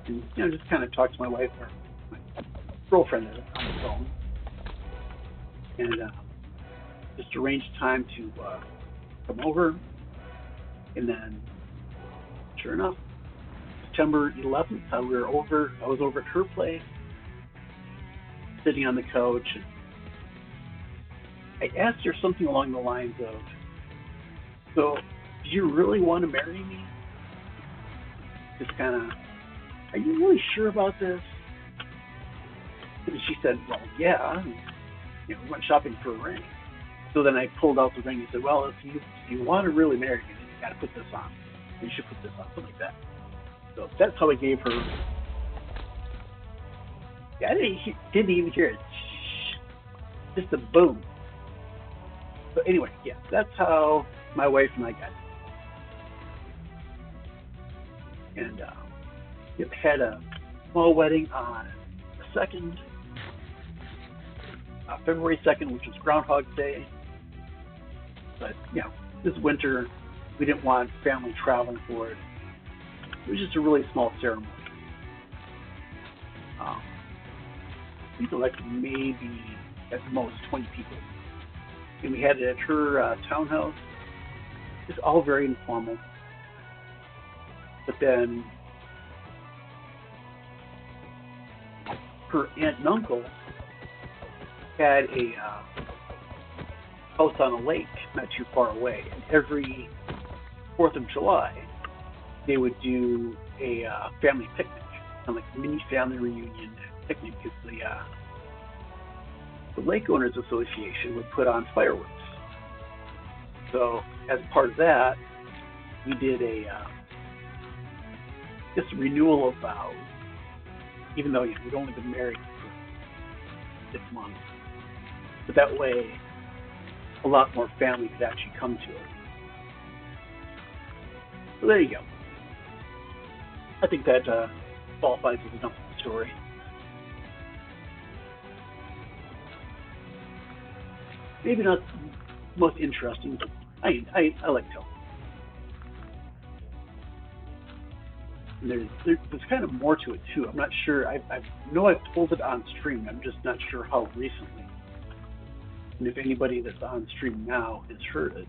and just kind of talked to my wife or my girlfriend on the phone, and just arranged time to come over. And then, sure enough, September 11th, I was over at her place, sitting on the couch, and I asked her something along the lines of, so, do you really want to marry me? Just kind of, are you really sure about this? And she said, well, yeah. We went shopping for a ring. So then I pulled out the ring and said, well, if you want to really marry me, then you got to put this on. You should put this on, something like that. So that's how I gave her. Yeah, I didn't even hear it. Just a boom. So anyway, yeah, that's how my wife and I got it. And had a small wedding on the 2nd, February 2nd, which was Groundhog Day. But, this winter, we didn't want family traveling for it. It was just a really small ceremony. I think like maybe at most 20 people. And we had it at her townhouse. It's all very informal. But then her aunt and uncle had a house on a lake not too far away. And every 4th of July, they would do a family picnic, kind of like a mini family reunion picnic, because the Lake Owners Association would put on fireworks. So as part of that, we did just a renewal of vows, even though we'd only been married for 6 months. But that way, a lot more family could actually come to it. So there you go. I think that qualifies as enough of the story. Maybe not the most interesting, but I like telling. And there's kind of more to it too. I'm not sure. I know I've told it on stream. I'm just not sure how recently. And if anybody that's on stream now has heard it.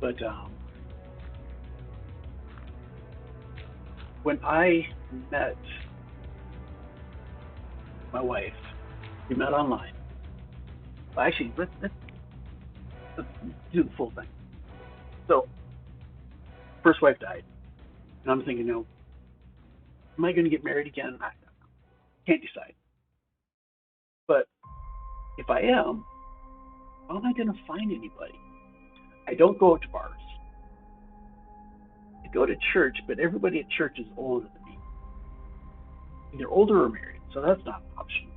But when I met my wife, we met online. Well, actually, let's do the full thing. So, first wife died, and I'm thinking, am I going to get married again? I can't decide. But if I am, how am I going to find anybody? I don't go to bars. I go to church, but everybody at church is older than me. Either older or married, so that's not an option.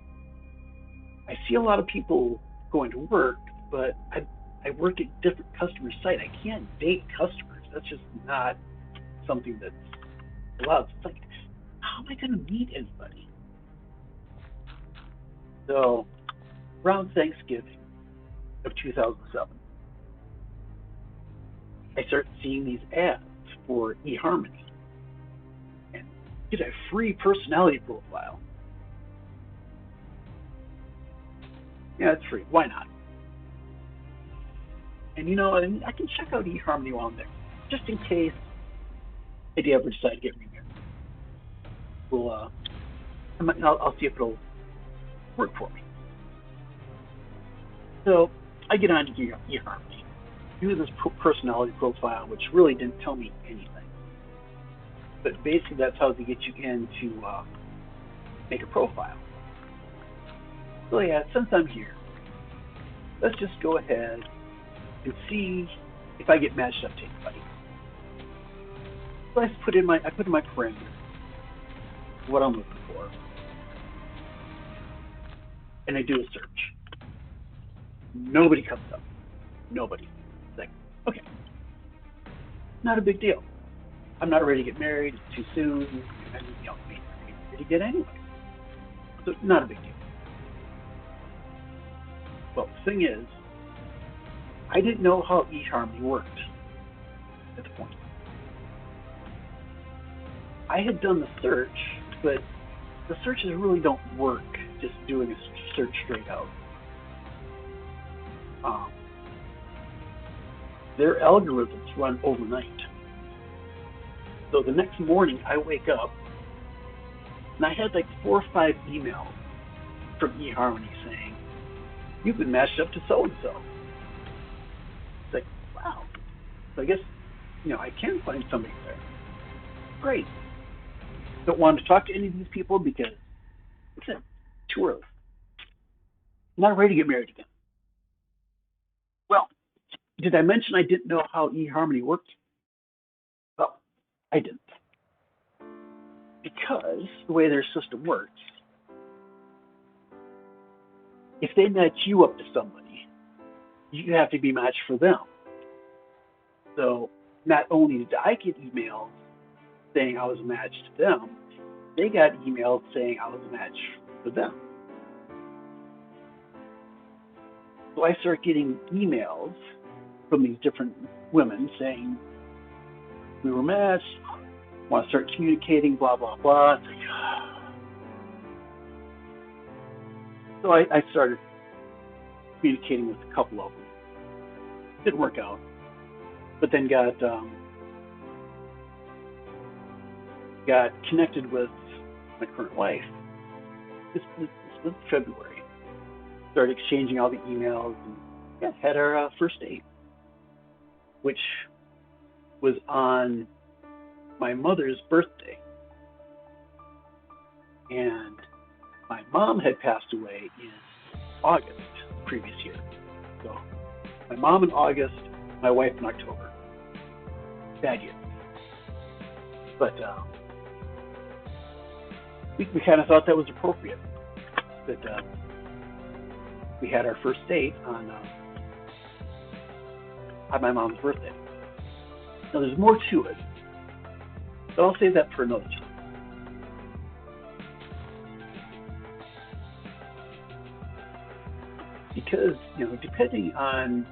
I see a lot of people going to work, but I work at different customer site. I can't date customers. That's just not something that's allowed. It's like, how am I going to meet anybody? So, around Thanksgiving of 2007, I started seeing these ads for eHarmony and get a free personality profile. Yeah, it's free. Why not? And I can check out eHarmony while I'm there, just in case I do ever decide to get remarried. I'll see if it'll work for me. So I get on to eHarmony, do this personality profile, which really didn't tell me anything. But basically, that's how they get you in to make a profile. So yeah, since I'm here, let's just go ahead and see if I get matched up to anybody. So I put in my parameters, what I'm looking for, and I do a search. Nobody comes up. Nobody. It's like, okay, not a big deal. I'm not ready to get married. It's too soon. And maybe ready to get anyway. So not a big deal. Well, the thing is, I didn't know how eHarmony worked at the point. I had done the search, but the searches really don't work just doing a search straight out. Their algorithms run overnight. So the next morning I wake up and I had like 4 or 5 emails from eHarmony saying, you've been matched up to so-and-so. It's like, wow. So I guess, I can find somebody there. Great. Don't want to talk to any of these people because it's too early. I'm not ready to get married again. Well, did I mention I didn't know how eHarmony worked? Well, I didn't. Because the way their system works, if they match you up to somebody, you have to be matched for them. So not only did I get emails saying I was matched to them, they got emails saying I was a match for them. So I start getting emails from these different women saying, we were matched, want to start communicating, blah, blah, blah. It's like, so I started communicating with a couple of them. Didn't work out, but then got connected with my current wife. This was February. Started exchanging all the emails and had our first date, which was on my mother's birthday. And my mom had passed away in August previous year. So my mom in August, my wife in October. Bad year. But we kind of thought that was appropriate. That we had our first date on my mom's birthday. Now there's more to it, but I'll save that for another time. Because, depending on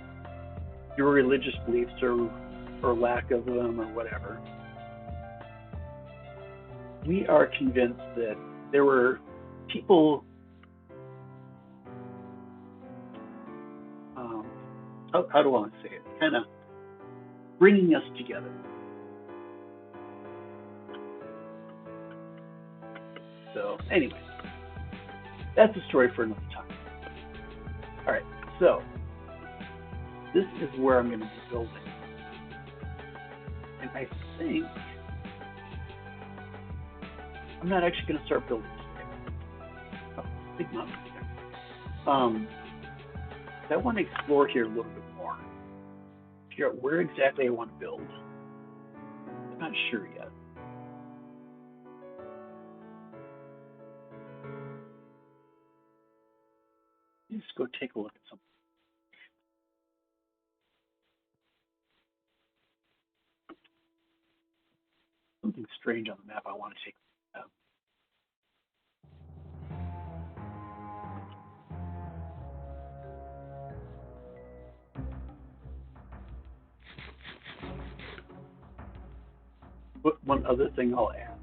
your religious beliefs or lack of them or whatever, we are convinced that there were people, how do I want to say it, kind of bringing us together. So anyway, that's a story for another time. All right, so this is where I'm going to be building. And I think I'm not actually going to start building today. Oh, big mountain there. I want to explore here a little bit more. Figure out where exactly I want to build. I'm not sure yet. Let's go take a look at something. Something strange on the map I want to take a look at. But one other thing I'll add.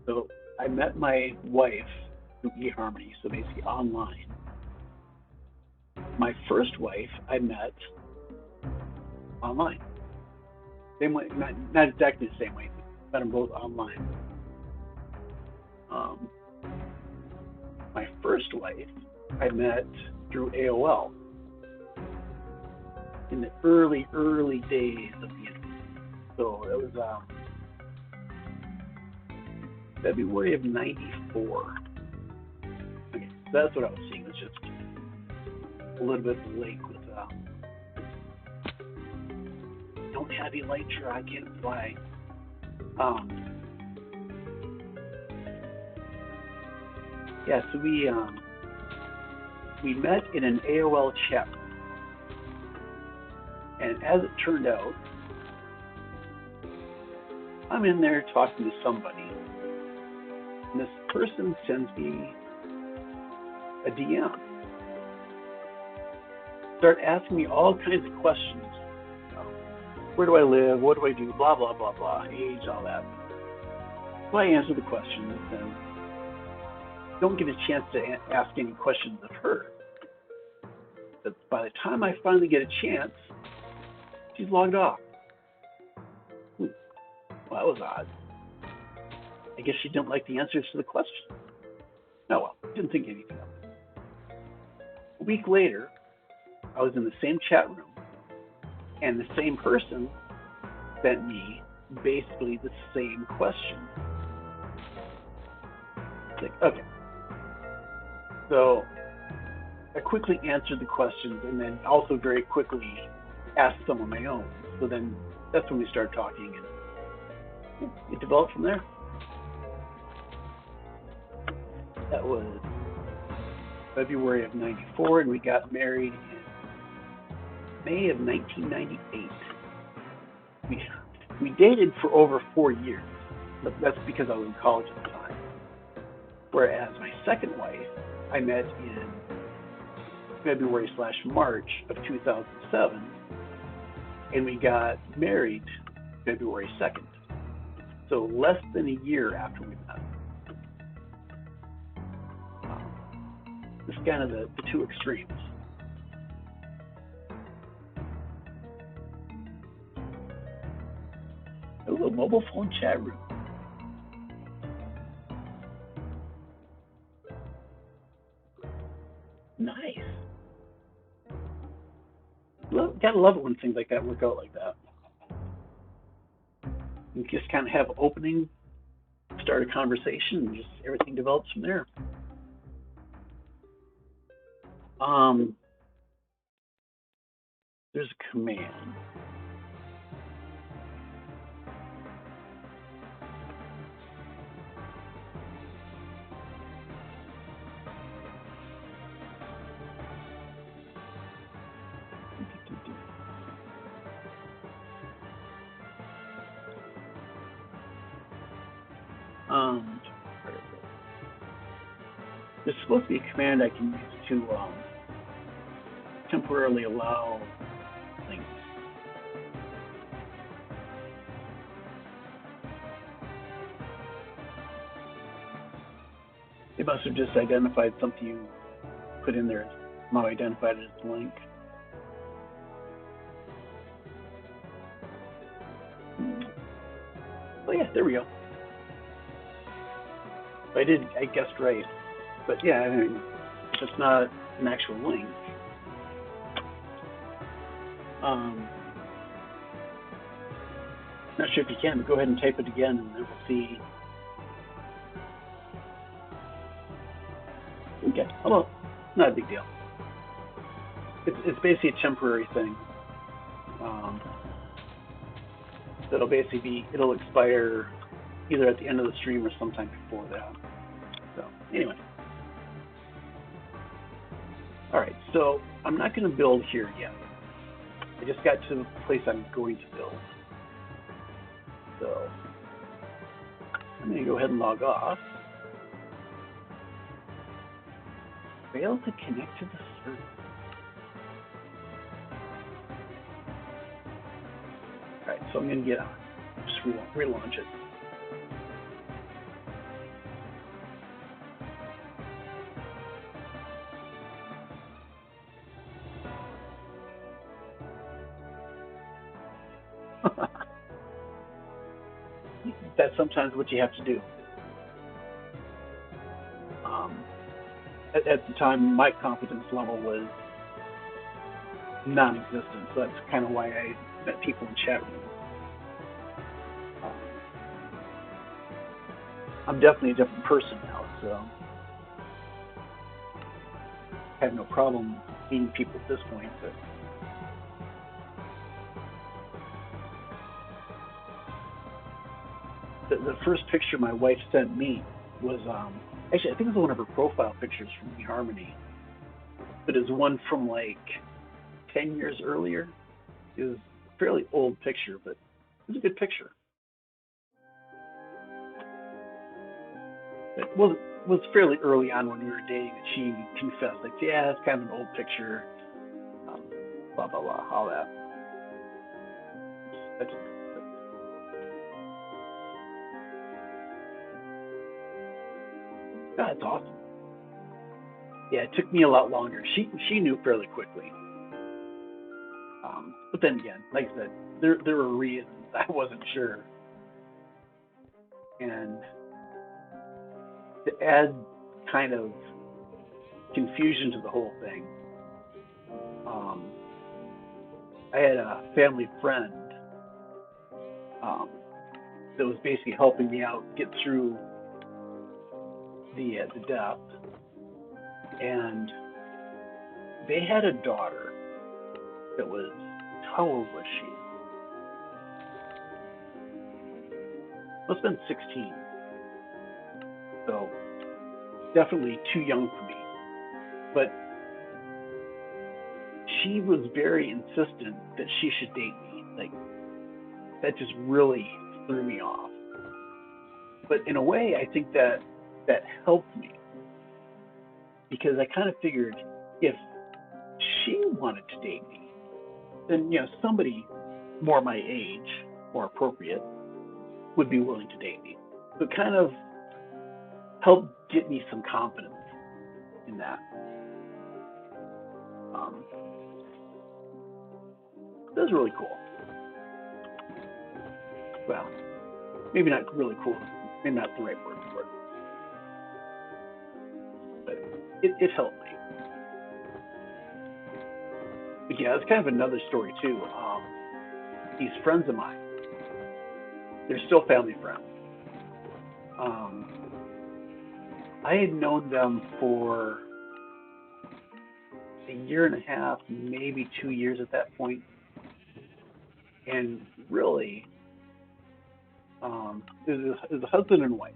So I met my wife through eHarmony, so basically online. My first wife I met online. Same way, not exactly the same way, but met them both online. My first wife I met through AOL in the early days of the internet. So it was February of '94. Okay, so that's what I was seeing. It's just a little bit of a lake with don't have elytra, I can't fly. Yeah, so we met in an AOL chat room. And as it turned out, I'm in there talking to somebody, and this person sends me a DM. Start asking me all kinds of questions. Where do I live? What do I do? Blah, blah, blah, blah. Age, all that. So I answer the questions and don't get a chance to ask any questions of her. But by the time I finally get a chance, she's logged off. Well, that was odd. I guess she didn't like the answers to the questions. Oh well, didn't think anything of it. A week later, I was in the same chat room, and the same person sent me basically the same question. It's like, okay. So I quickly answered the questions and then also very quickly asked some of my own. So then that's when we started talking and it developed from there. That was February of '94 and we got married in May of 1998. We dated for over 4 years, but that's because I was in college at the time. Whereas my second wife, I met in February/March of 2007, and we got married February 2nd. So less than a year after we met. This is kind of the two extremes. Oh, a mobile phone chat room. Nice. Gotta love it when things like that work out like that. You just kind of have an opening, start a conversation, and just everything develops from there. There's a command. There's supposed to be a command I can use to temporarily allow things. It must have just identified something you put in there. Now identified it as a link. Oh yeah, there we go. I guessed right. But yeah, I mean, if it's not an actual link, not sure if you can, but go ahead and type it again and then we'll see. Okay, well, not a big deal. It's basically a temporary thing. It'll expire either at the end of the stream or sometime before that. So anyway. All right, so I'm not going to build here yet. I just got to the place I'm going to build. So I'm going to go ahead and log off. Fail to connect to the server. All right, so I'm going to get on. Just relaunch it. That's sometimes what you have to do. At the time, my confidence level was non-existent, so that's kind of why I met people in chat rooms. I'm definitely a different person now, so I have no problem meeting people at this point. But the first picture my wife sent me was actually, I think it was one of her profile pictures from eHarmony, but it's one from like 10 years earlier. It was a fairly old picture, but it was a good picture. It was fairly early on when we were dating that she confessed, like, yeah, it's kind of an old picture, blah, blah, blah, all that. That's awesome. Yeah, it took me a lot longer. She knew fairly quickly. But then again, like I said, there were reasons I wasn't sure. And to add kind of confusion to the whole thing, I had a family friend that was basically helping me out get through the death, and they had a daughter that was, how old was she? Must have been 16. So definitely too young for me. But she was very insistent that she should date me. Like, that just really threw me off. But in a way, I think that helped me, because I kind of figured if she wanted to date me, then, you know, somebody more my age, more appropriate, would be willing to date me. So it kind of helped get me some confidence in that. That was really cool. Well, maybe not really cool. Maybe not the right word for it. But it helped me. But yeah, it's kind of another story too. These friends of mine, they're still family friends. I had known them for a year and a half, maybe 2 years at that point. And really, it was a husband and wife.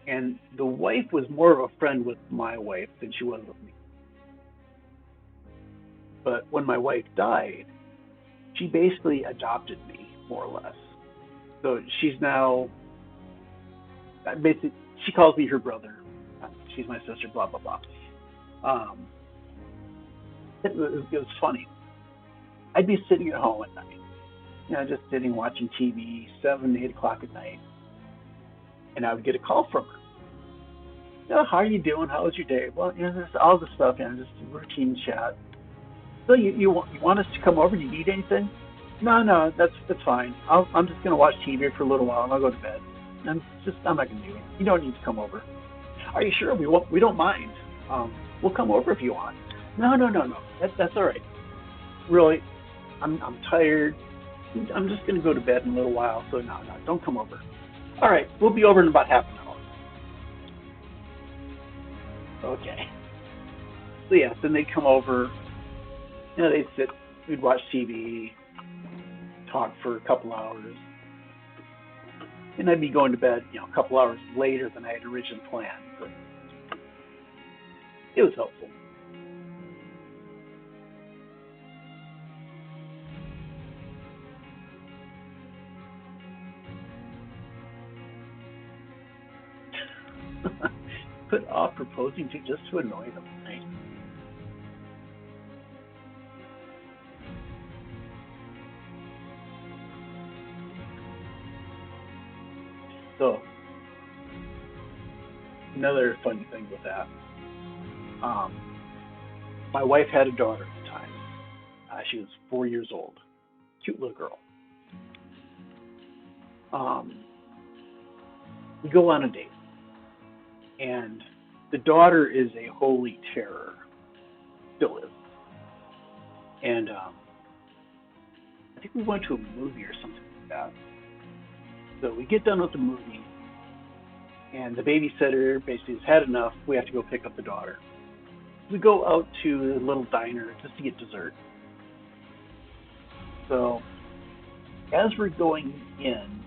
And the wife was more of a friend with my wife than she was with me. But when my wife died, she basically adopted me, more or less. So she's now, basically, she calls me her brother. She's my sister, blah, blah, blah. It was funny. I'd be sitting at home at night, you know, just sitting watching TV, 7, 8 o'clock at night, and I would get a call from her. "Oh, how are you doing? How was your day?" Well, just all the stuff, just routine chat. So you want us to come over? Do you need anything? No, no, that's fine. I'm just gonna watch TV for a little while and I'll go to bed. I'm not gonna do it. You don't need to come over. Are you sure? We don't mind. We'll come over if you want. No, no, no, no. That's all right. Really, I'm tired. I'm just gonna go to bed in a little while. So no, no, don't come over. All right, we'll be over in about half an hour. Okay. So yes, then they'd come over. They'd sit. We'd watch TV, talk for a couple hours, and I'd be going to bed, a couple hours later than I had originally planned. But it was helpful. Put off proposing to just to annoy them, right? So another funny thing with that, um, my wife had a daughter at the time. She was 4 years old, cute little girl. Um, we go on a date, and the daughter is a holy terror, still is. And I think we went to a movie or something like that. So we get done with the movie, and the babysitter basically has had enough. We have to go pick up the daughter. We go out to a little diner just to get dessert. So as we're going in,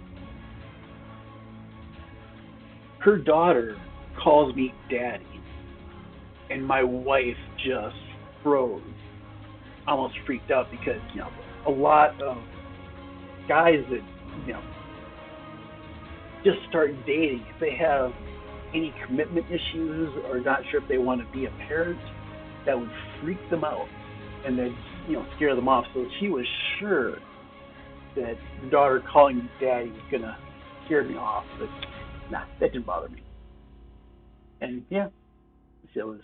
her daughter calls me daddy, and my wife just froze, almost freaked out because a lot of guys that you know just start dating, if they have any commitment issues or not sure if they want to be a parent, that would freak them out and then scare them off. So she was sure that the daughter calling me daddy was gonna scare me off, but nah, that didn't bother me. And yeah, so it was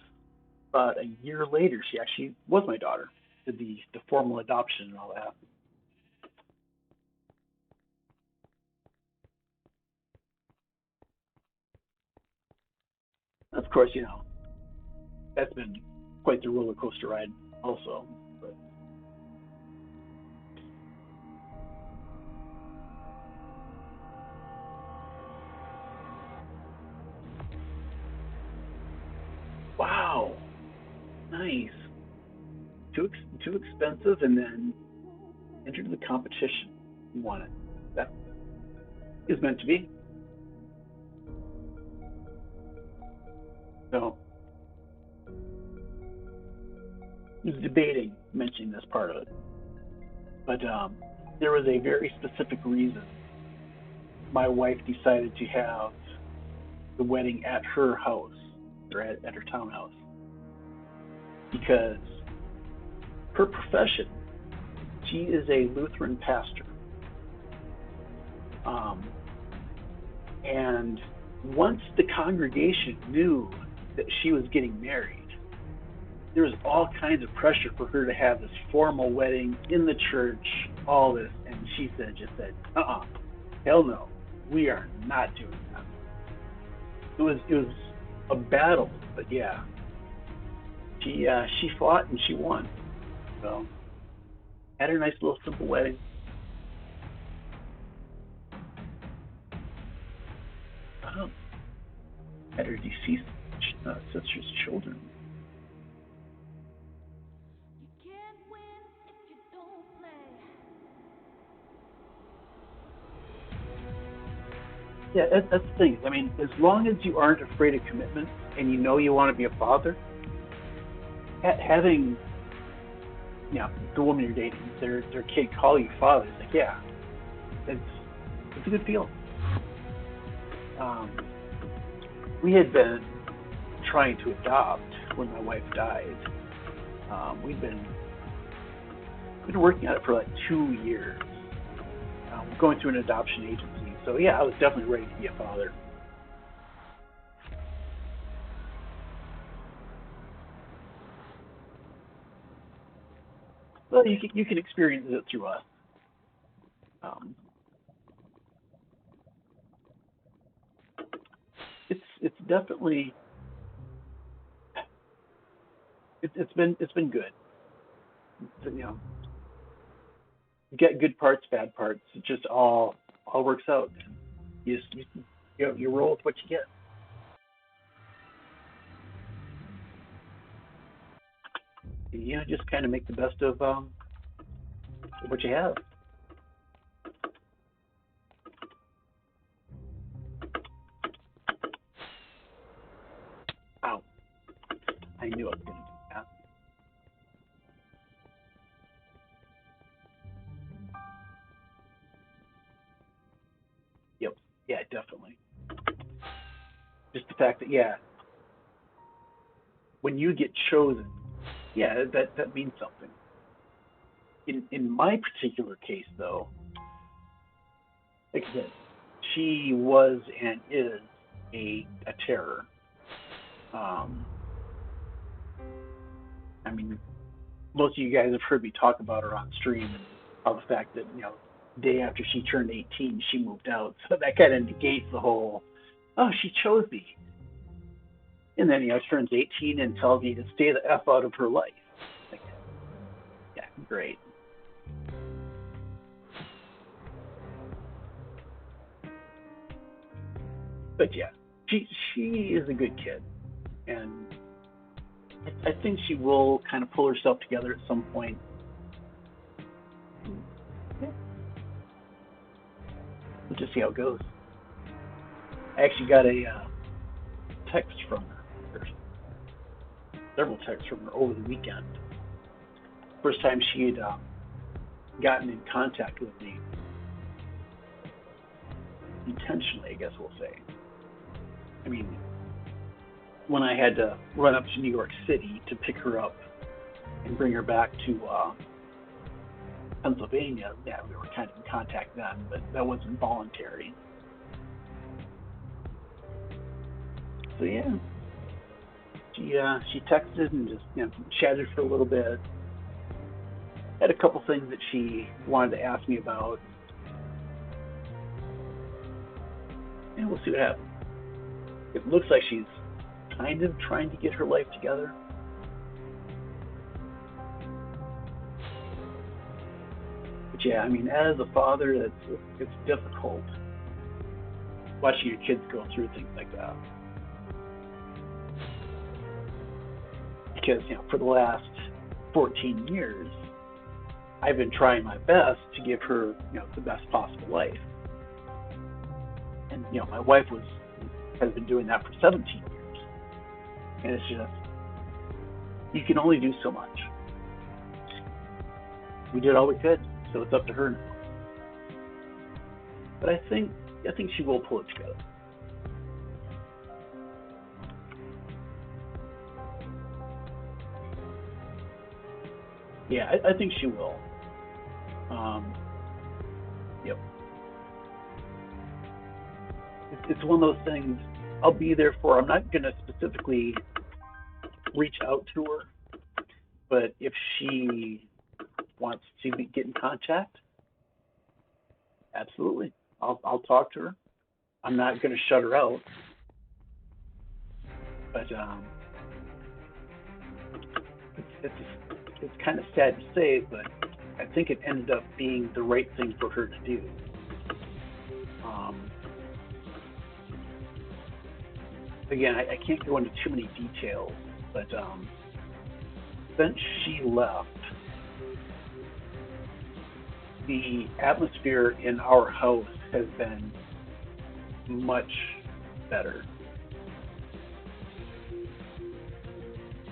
about a year later she actually was my daughter. Did the formal adoption and all that. Of course, that's been quite the roller coaster ride also. But wow, nice. Too expensive, and then entered the competition. You won it. That is meant to be. So I was debating mentioning this part of it, but there was a very specific reason my wife decided to have the wedding at her house or at her townhouse because her profession, she is a Lutheran pastor. Um, and once the congregation knew that she was getting married, there was all kinds of pressure for her to have this formal wedding in the church, all this, and she just said, hell no, we are not doing that. It was a battle, but yeah, she fought and she won. So had a nice little simple wedding. Um, had her deceased sister's children. Yeah, that's the thing. I mean, as long as you aren't afraid of commitment and you know you want to be a father, having the woman you're dating, their kid call you father, it's like yeah, it's it's a good feeling. Um, we had been trying to adopt when my wife died. We'd been working on it for like 2 years, going through an adoption agency. So yeah, I was definitely ready to be a father. Well, you can experience it through us. Um, it's definitely it's been good. You know, you get good parts, bad parts. It just all works out. You roll with what you get. Just kind of make the best of what you have. Ow! I knew I was going to do that. Yep. Yeah, definitely. Just the fact that when you get chosen, that means something. In my particular case, though, like I said, she was and is a terror. Um, I mean, most of you guys have heard me talk about her on stream and how the fact that day after she turned 18, she moved out. So that kind of negates the whole, oh, she chose me. And then turns 18 and tells me to stay the f out of her life. Like, yeah, great. But yeah, she is a good kid, and I think she will kind of pull herself together at some point. Yeah, we'll just see how it goes. I actually got a text from her, or several texts from her over the weekend. First time she had gotten in contact with me intentionally, I guess we'll say. I mean, when I had to run up to New York City to pick her up and bring her back to Pennsylvania, yeah, we were kind of in contact then, but that wasn't voluntary. So yeah, she texted and just chatted for a little bit. Had a couple things that she wanted to ask me about, and we'll see what happens. It looks like she's kind of trying to get her life together. But yeah, I mean, as a father, it's difficult watching your kids go through things like that. Because for the last 14 years, I've been trying my best to give her the best possible life, and my wife has been doing that for 17 years, and it's just you can only do so much. We did all we could, so it's up to her now. But I think she will pull it together. Yeah, I think she will. Um, yep. It's one of those things. I'll be there for her. I'm not going to specifically reach out to her, but if she wants to get in contact, absolutely, I'll talk to her. I'm not going to shut her out, but it's it's kind of sad to say, but I think it ended up being the right thing for her to do. Um, Again, I can't go into too many details, but since she left, the atmosphere in our house has been much better.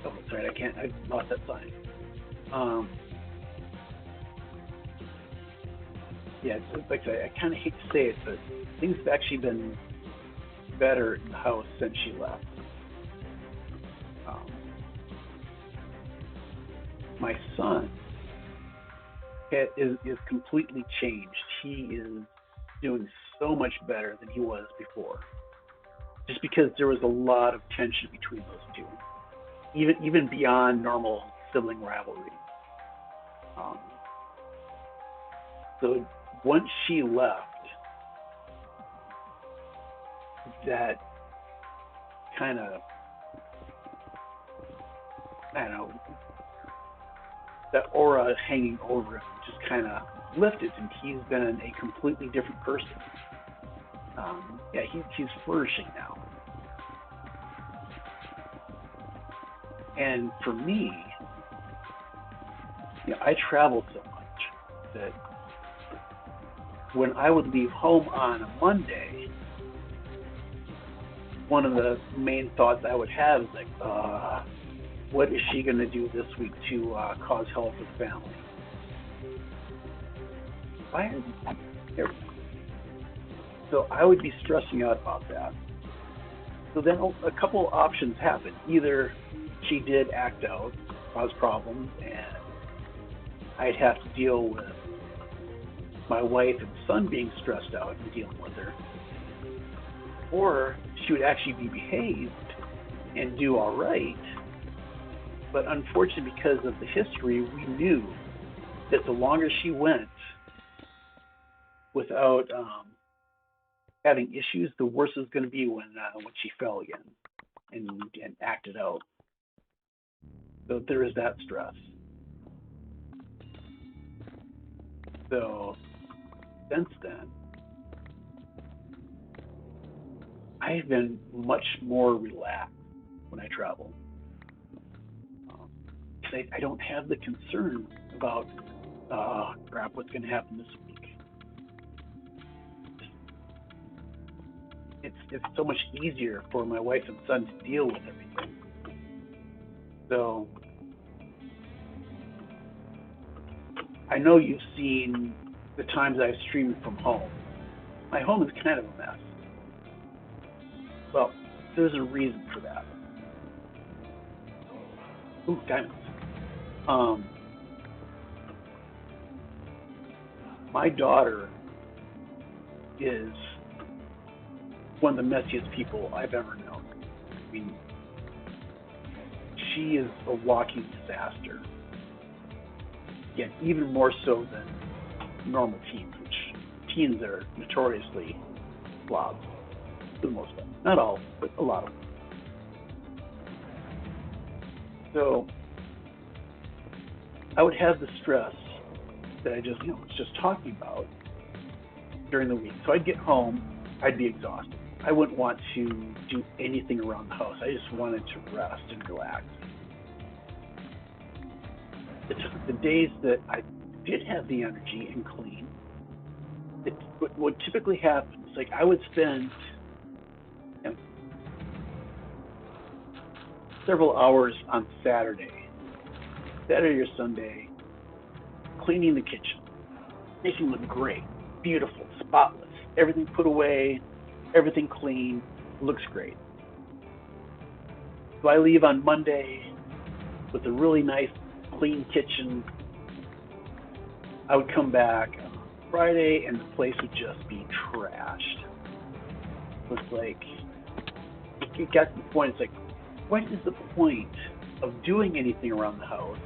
Oh, sorry, I lost that sign. Um, yeah, like I say, I kind of hate to say it, but things have actually been better in the house since she left. Um, my son is completely changed. He is doing so much better than he was before. Just because there was a lot of tension between those two, even beyond normal sibling rivalry. Um, so once she left, that kind of, I don't know, that aura hanging over him just kind of lifted, and he's been a completely different person. Yeah, he's flourishing now. And for me, I travel so much that when I would leave home on a Monday, one of the main thoughts I would have is like, what is she going to do this week to cause hell for the family? Why is it? So I would be stressing out about that. So then a couple options happen. Either she did act out, cause problems, and I'd have to deal with my wife and son being stressed out and dealing with her. Or she would actually be behaved and do all right. But unfortunately, because of the history, we knew that the longer she went without having issues, the worse it was going to be when she fell again and acted out. So there is that stress. So since then, I've been much more relaxed when I travel. I don't have the concern about, crap, what's going to happen this week. It's so much easier for my wife and son to deal with everything. So I know you've seen the times I've streamed from home. My home is kind of a mess. Well, there's a reason for that. Ooh, diamonds. My daughter is one of the messiest people I've ever known. I mean, she is a walking disaster. Again, even more so than normal teens, which teens are notoriously slobs, for the most part. Not all, but a lot of them. So I would have the stress that I just, was just talking about during the week. So I'd get home, I'd be exhausted. I wouldn't want to do anything around the house. I just wanted to rest and relax. The days that I did have the energy and clean, what typically happens, like I would spend several hours on Saturday or Sunday, cleaning the kitchen, making it look great, beautiful, spotless, everything put away, everything clean, looks great. So I leave on Monday with a really nice, clean kitchen. I would come back on Friday and the place would just be trashed. It was like, it got to the point, it's like, what is the point of doing anything around the house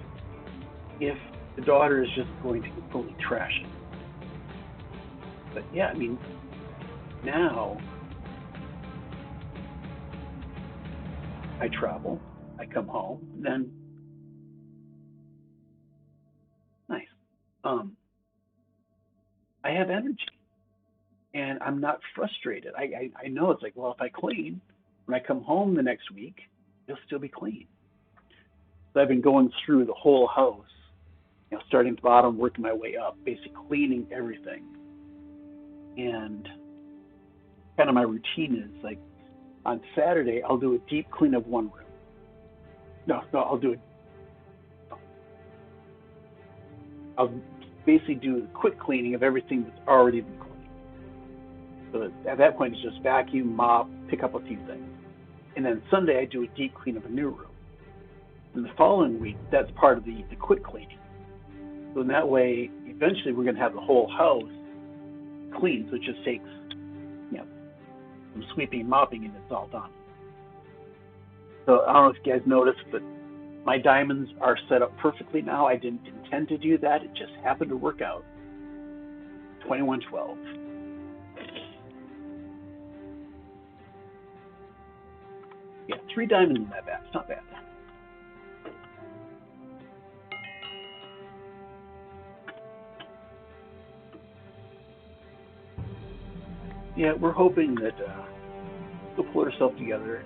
if the daughter is just going to completely trash it? But yeah, I mean, now I travel, I come home, and then nice. I have energy and I'm not frustrated. I know it's like, well, if I clean, when I come home the next week, it'll still be clean. So I've been going through the whole house, starting at the bottom, working my way up, basically cleaning everything. And kind of my routine is like on Saturday, I'll do a deep clean of one room. I'll basically do a quick cleaning of everything that's already been cleaned. So at that point, it's just vacuum, mop, pick up a few things. And then Sunday, I do a deep clean of a new room. And the following week, that's part of the quick cleaning. So in that way, eventually we're going to have the whole house clean. So it just takes, some sweeping and mopping and it's all done. So I don't know if you guys noticed, but my diamonds are set up perfectly now. I didn't intend to do that. It just happened to work out. 2112. Yeah, 3 diamonds in that bat. It's not bad. Yeah, we're hoping that we'll pull ourselves together.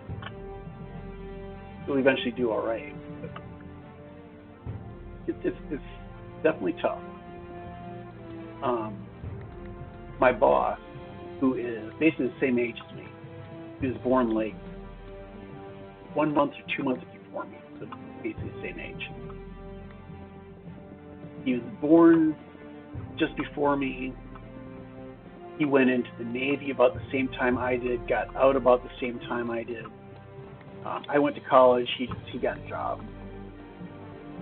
We'll eventually do all right. But it's definitely tough. My boss, who is basically the same age as me, he was born like 1 month or 2 months before me, so basically the same age. He was born just before me. He went into the Navy about the same time I did, got out about the same time I did. I went to college, he got a job.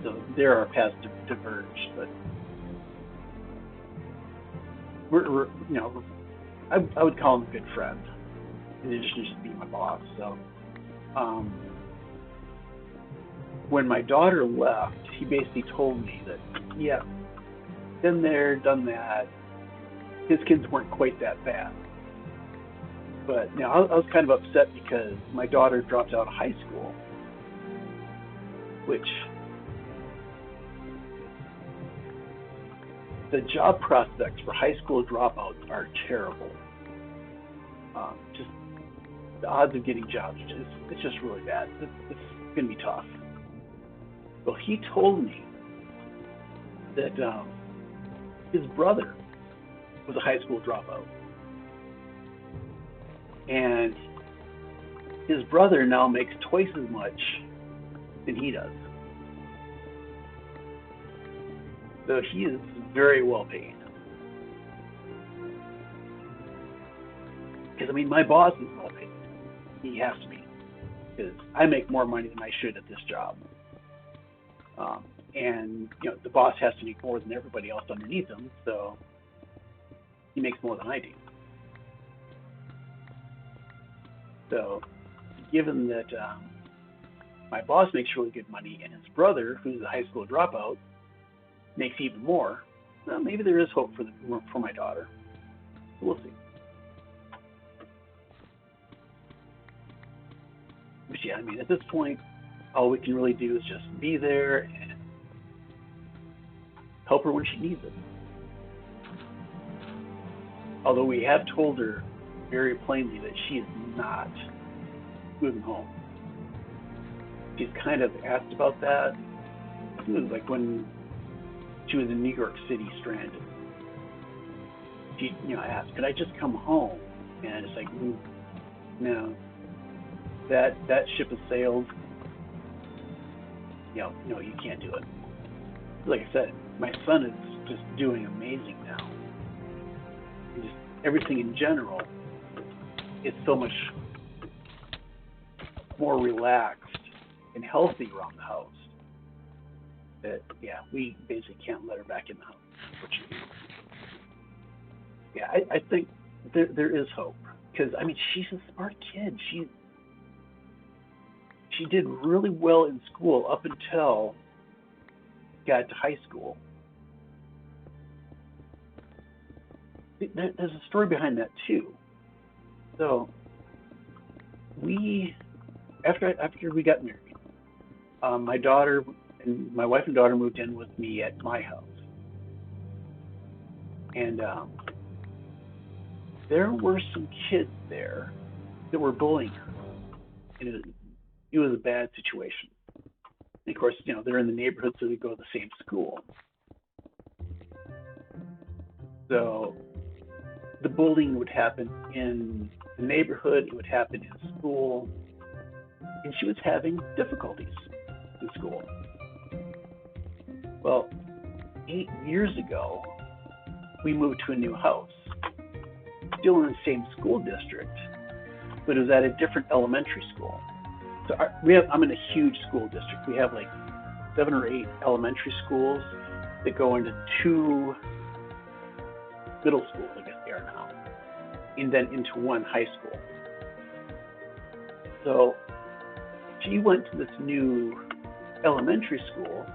So there our paths diverged, but we're I would call him a good friend, in addition to just being my boss. So when my daughter left, he basically told me that, yeah, been there, done that. His kids weren't quite that bad. But I was kind of upset because my daughter dropped out of high school, which the job prospects for high school dropouts are terrible. Just the odds of getting jobs, it's just really bad. It's going to be tough. Well, he told me that his brother was a high school dropout. And his brother now makes twice as much than he does. So he is very well paid. Because, my boss is well paid. He has to be. Because I make more money than I should at this job. And, the boss has to make more than everybody else underneath him, so he makes more than I do. So, given that my boss makes really good money and his brother, who's a high school dropout, makes even more, well, maybe there is hope for my daughter. We'll see. But yeah, at this point, all we can really do is just be there and help her when she needs it. Although we have told her very plainly that she is not moving home. She's kind of asked about that. It was like when she was in New York City stranded. She, asked, "Could I just come home?" And it's like, no, that ship has sailed. No, you can't do it. Like I said, my son is just doing amazing now. And just everything in general is so much more relaxed and healthy around the house that, we basically can't let her back in the house, unfortunately. Yeah, I think there is hope. Because, she's a smart kid. She did really well in school up until got to high school. There's a story behind that too. So after we got married, my wife and daughter moved in with me at my house, and there were some kids there that were bullying her, and it was a bad situation. And of course, they're in the neighborhood, so they go to the same school. So the bullying would happen in the neighborhood, it would happen in school, and she was having difficulties in school. Well, 8 years ago, we moved to a new house, still in the same school district, but it was at a different elementary school. So I'm in a huge school district. We have like 7 or 8 elementary schools that go into 2 middle schools, I guess they are now, and then into 1 high school. So she went to this new elementary school.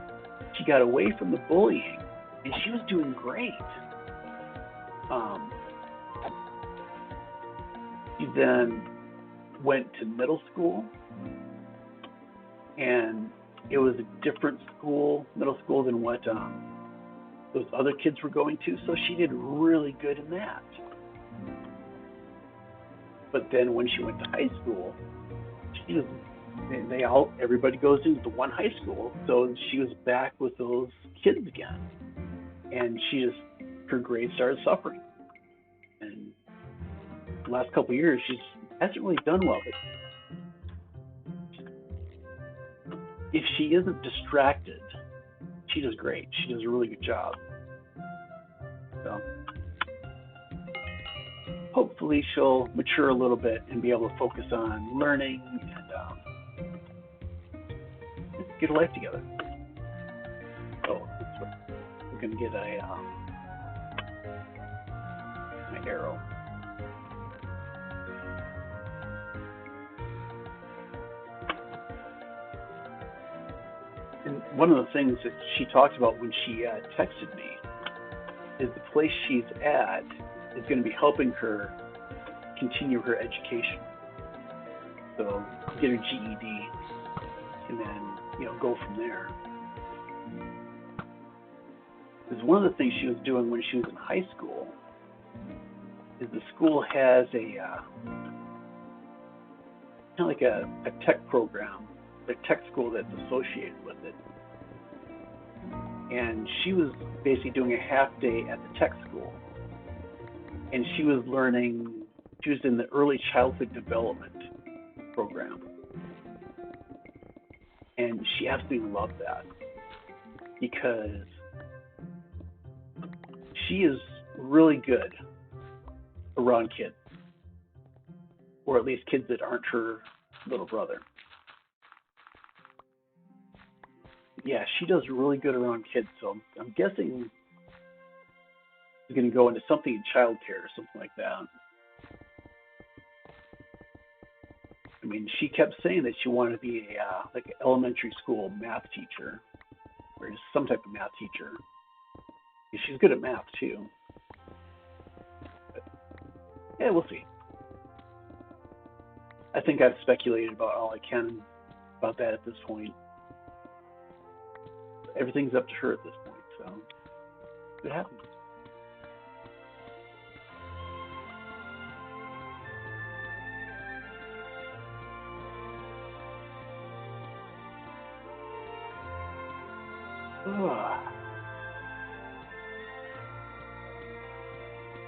she got away from the bullying, and she was doing great. She then went to middle school, and it was a different middle school than what those other kids were going to, so she did really good in that. But then when she went to high school, everybody goes into the one high school, so she was back with those kids again, and her grades started suffering. And the last couple of years, she hasn't really done well. But if she isn't distracted, she does great. She does a really good job. So hopefully she'll mature a little bit and be able to focus on learning and get a life together. Oh, we're going to get my arrow. And one of the things that she talked about when she texted me is the place she's at is going to be helping her continue her education. So get her GED and then go from there. Because one of the things she was doing when she was in high school is the school has a kind of like a tech program, a tech school that's associated with it. And she was basically doing a half day at the tech school. And she was in the early childhood development program. And she absolutely loved that because she is really good around kids, or at least kids that aren't her little brother. Yeah, she does really good around kids, so I'm guessing she's going to go into something in childcare or something like that. I mean, she kept saying that she wanted to be like an elementary school math teacher, or just some type of math teacher. She's good at math too. But, yeah, we'll see. I think I've speculated about all I can about that at this point. Everything's up to her at this point, so it happens.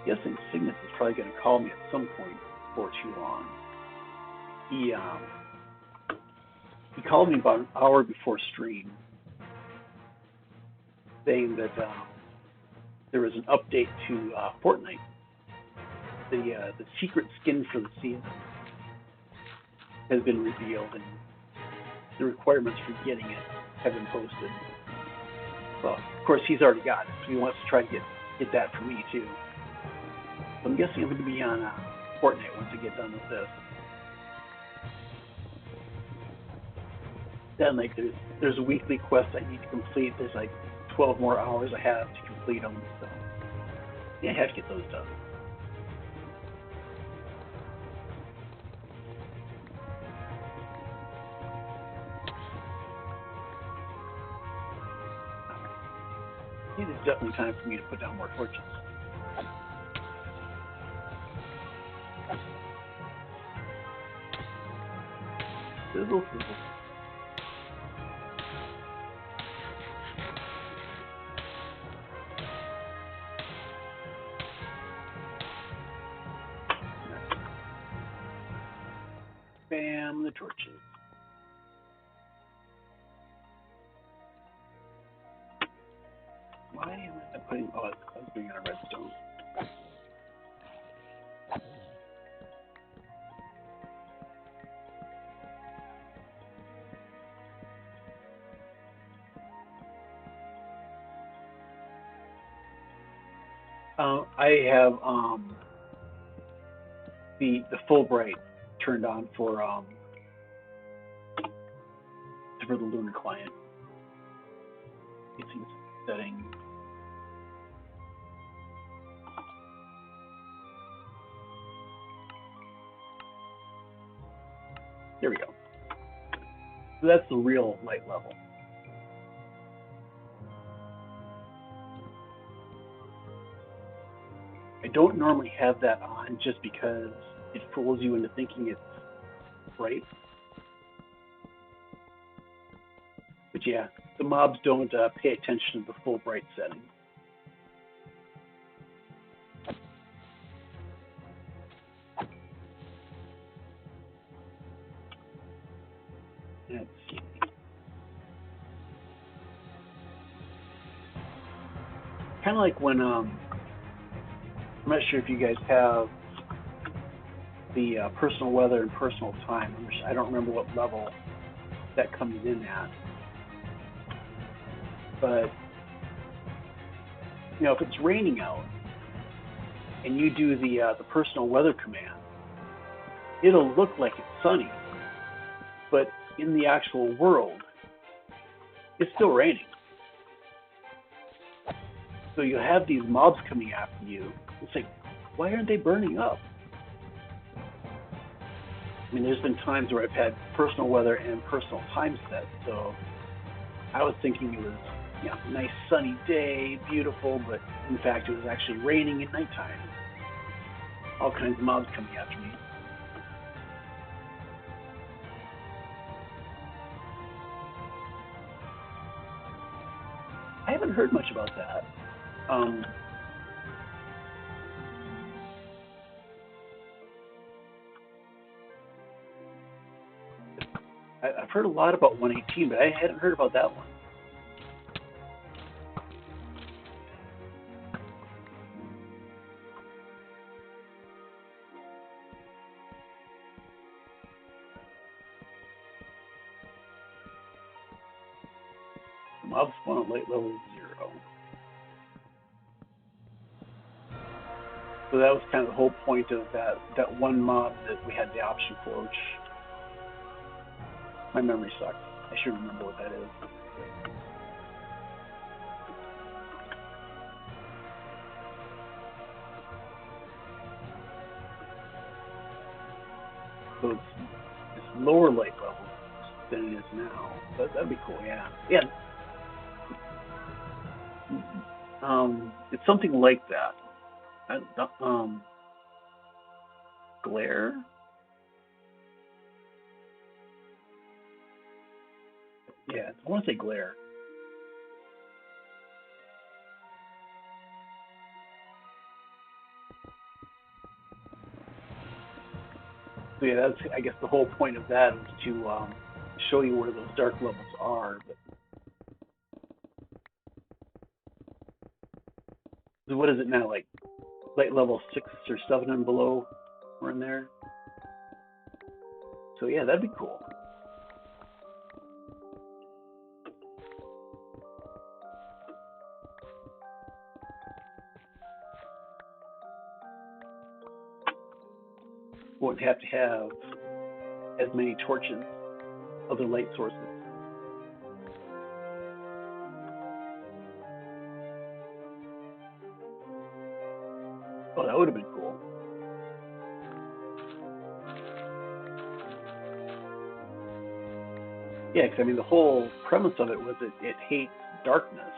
Guessing Cygnus is probably going to call me at some point before too long. He called me about an hour before stream, saying that there was an update to Fortnite. The secret skin for the season has been revealed, and the requirements for getting it have been posted. Well, of course, he's already got it, so he wants to try to get that for me too. So I'm guessing I'm going to be on Fortnite once I get done with this. Then, like, there's a weekly quest I need to complete. There's like 12 more hours I have to complete them. So yeah, I have to get those done. I think it's definitely time for me to put down more torches. Sizzle, sizzle. Bam, the torches. Why am I putting... Oh, I was doing it on redstone. I have the Fulbright turned on for the Lunar client. spacing setting. There we go. So that's the real light level. I don't normally have that on just because it fools you into thinking it's bright. But yeah, the mobs don't pay attention to the full bright setting. Let's see. Kind of like when I'm not sure if you guys have the personal weather and personal time. I don't remember what level that comes in at, but you know, if it's raining out and you do the personal weather command, it'll look like it's sunny, but in the actual world, it's still raining. So you have these mobs coming after you. It's like, why aren't they burning up? I mean, there's been times where I've had personal weather and personal time set, so I was thinking it was, you know, a nice sunny day, beautiful, but in fact it was actually raining at nighttime. All kinds of mobs coming after me. I haven't heard much about that. I've heard a lot about 118, but I hadn't heard about that one. Mob spawn at light level 0. So that was kind of the whole point of that one mob that we had the option for, which my memory sucks. I should remember what that is. So it's lower light level than it is now. That'd be cool, yeah. Yeah. It's something like that. Glare? Yeah, I want to say glare. So yeah, that's, I guess, the whole point of that is to show you where those dark levels are. But what is it now, like light level 6 or 7 and below? We're in there. So yeah, that'd be cool. Won't have to have as many torches, other light sources. Oh, that would have been cool. Yeah, because I mean, the whole premise of it was that it hates darkness.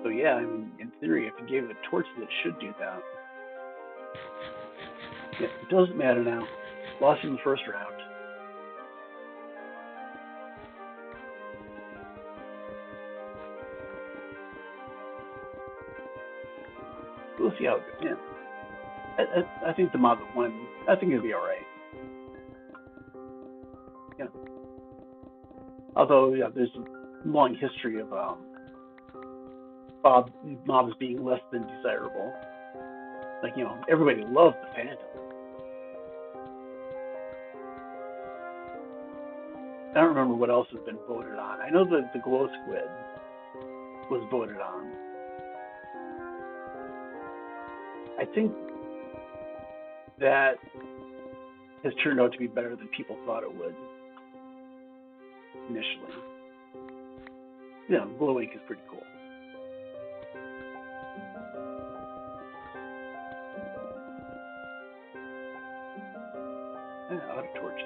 So yeah, I mean, in theory, if you gave it torches, it should do that. Yeah, it doesn't matter now. Lost in the first round. We'll see how it goes. Yeah. I think the mob that won, I think it'll be alright. Yeah. Although, yeah, there's a long history of mobs being less than desirable. Like, you know, everybody loves the Phantom. I don't remember what else has been voted on. I know that the Glow Squid was voted on. I think that has turned out to be better than people thought it would initially. Yeah, glow ink is pretty cool. Auto torches.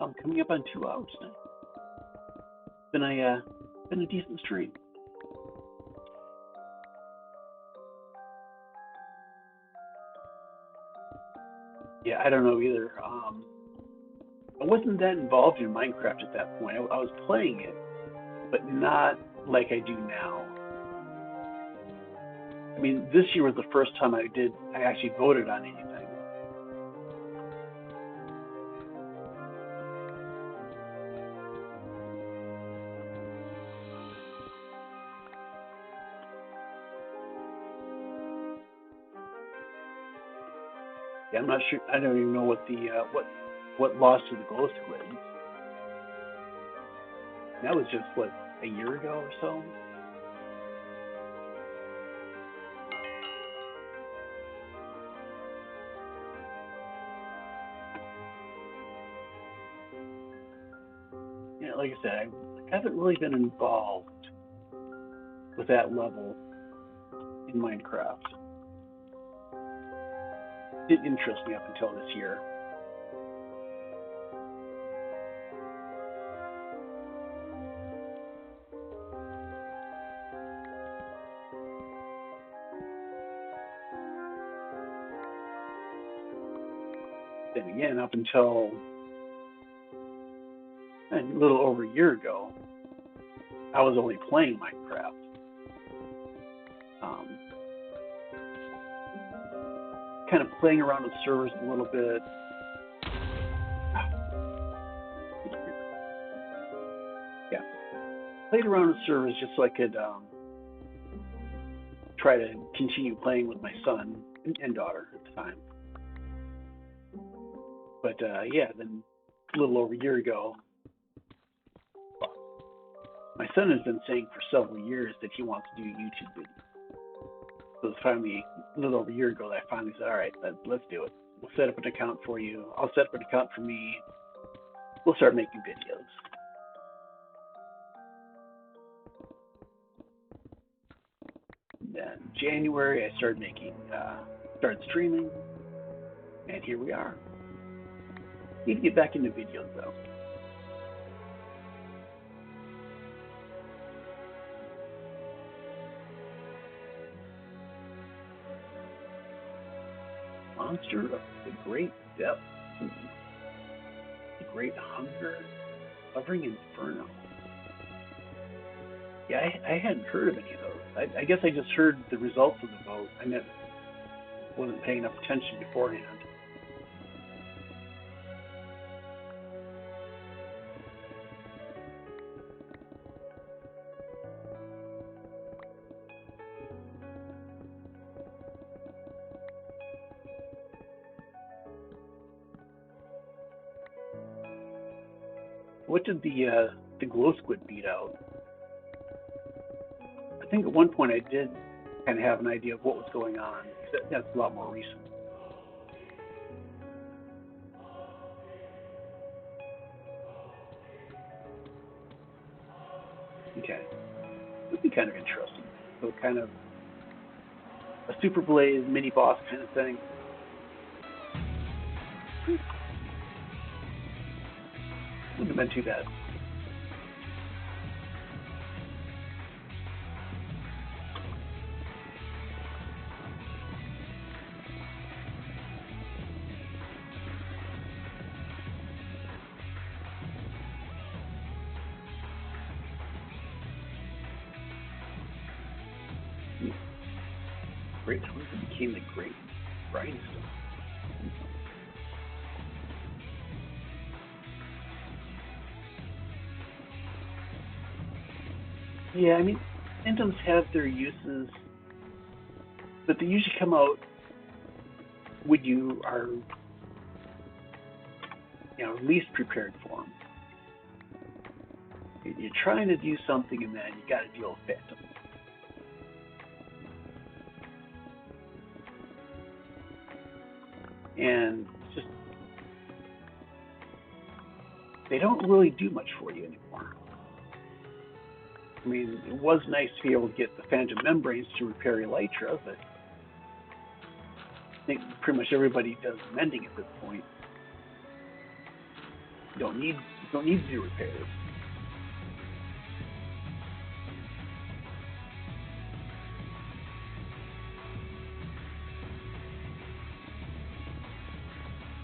I'm coming up on 2 hours now. Been a decent stream. Yeah, I don't know either. I wasn't that involved in Minecraft at that point. I was playing it, but not like I do now. I mean, this year was the first time I actually voted on anything. Yeah, I'm not sure. I don't even know what the what lost to the glow squids. That was just what, a year ago or so. Yeah, like I said, I haven't really been involved with that level in Minecraft. It didn't interest me up until this year. Then again, up until a little over a year ago, I was only playing Minecraft. Kind of playing around with servers a little bit. Yeah, played around with servers just so I could try to continue playing with my son and daughter at the time. But yeah, then a little over a year ago, my son has been saying for several years that he wants to do YouTube videos. So it's finally a little over a year ago that I finally said, all right, let's do it. We'll set up an account for you. I'll set up an account for me. We'll start making videos. And then January, I started streaming, and here we are. Need to get back into videos though. Monster of the Great Depth. The Great Hunger. Hovering Inferno. Yeah, I hadn't heard of any of those. I guess I just heard the results of the vote. I wasn't paying enough attention beforehand. What did the glow squid beat out? I think at one point I did kind of have an idea of what was going on. That's a lot more recent. Okay, would be kind of interesting. So kind of a Super Blaze mini boss kind of thing. Wouldn't have been too bad. Great Hunger became the Great Grindstone. Yeah, I mean, phantoms have their uses, but they usually come out when you are at least prepared for them. You're trying to do something, and then you got to deal with phantom. And just they don't really do much for you anymore. I mean, it was nice to be able to get the phantom membranes to repair Elytra, but I think pretty much everybody does mending at this point. You don't need to do repairs.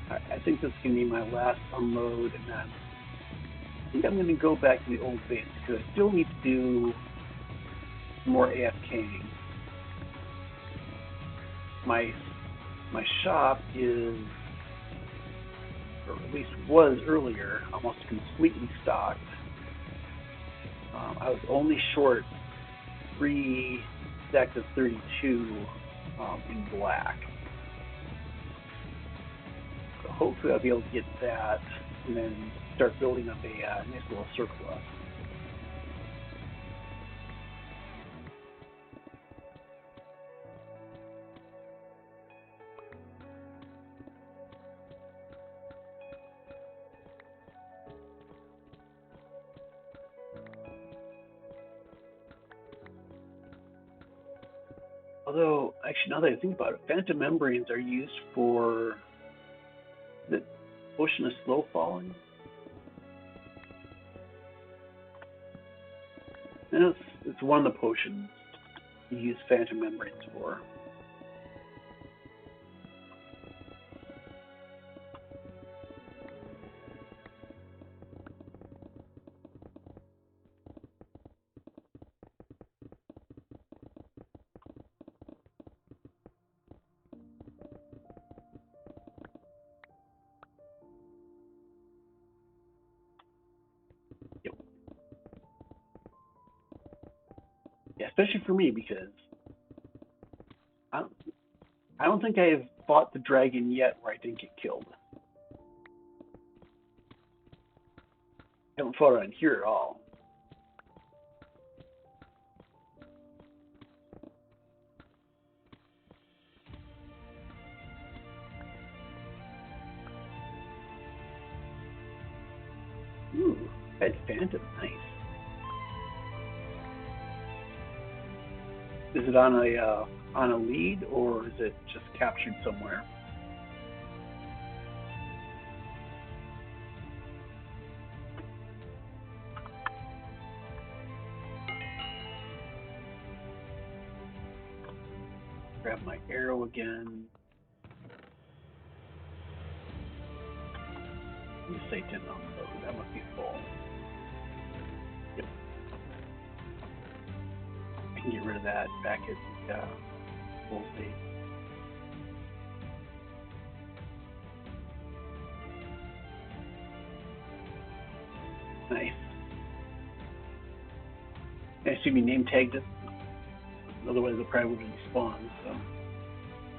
I think this is going to be my last unload, and then I think I'm going to go back to the old base because I still need to do more AFKing. My shop is, or at least was earlier, almost completely stocked. I was only short 3 stacks of 32 in black. So hopefully I'll be able to get that and then start building up a nice little surplus. Although, actually, now that I think about it, phantom membranes are used for the potion of slow falling. And it's one of the potions you use phantom membranes for. Yeah, especially for me, because I don't think I have fought the dragon yet where I didn't get killed. I haven't fought it on here at all. Ooh, Red Phantom, nice. Is it on a lead, or is it just captured somewhere? Grab my arrow again. Let me say 10 on the road. That must be full. Yep. I can get rid of that back at the full base. Nice. I assume you name tagged it. Otherwise, it probably wouldn't spawn. So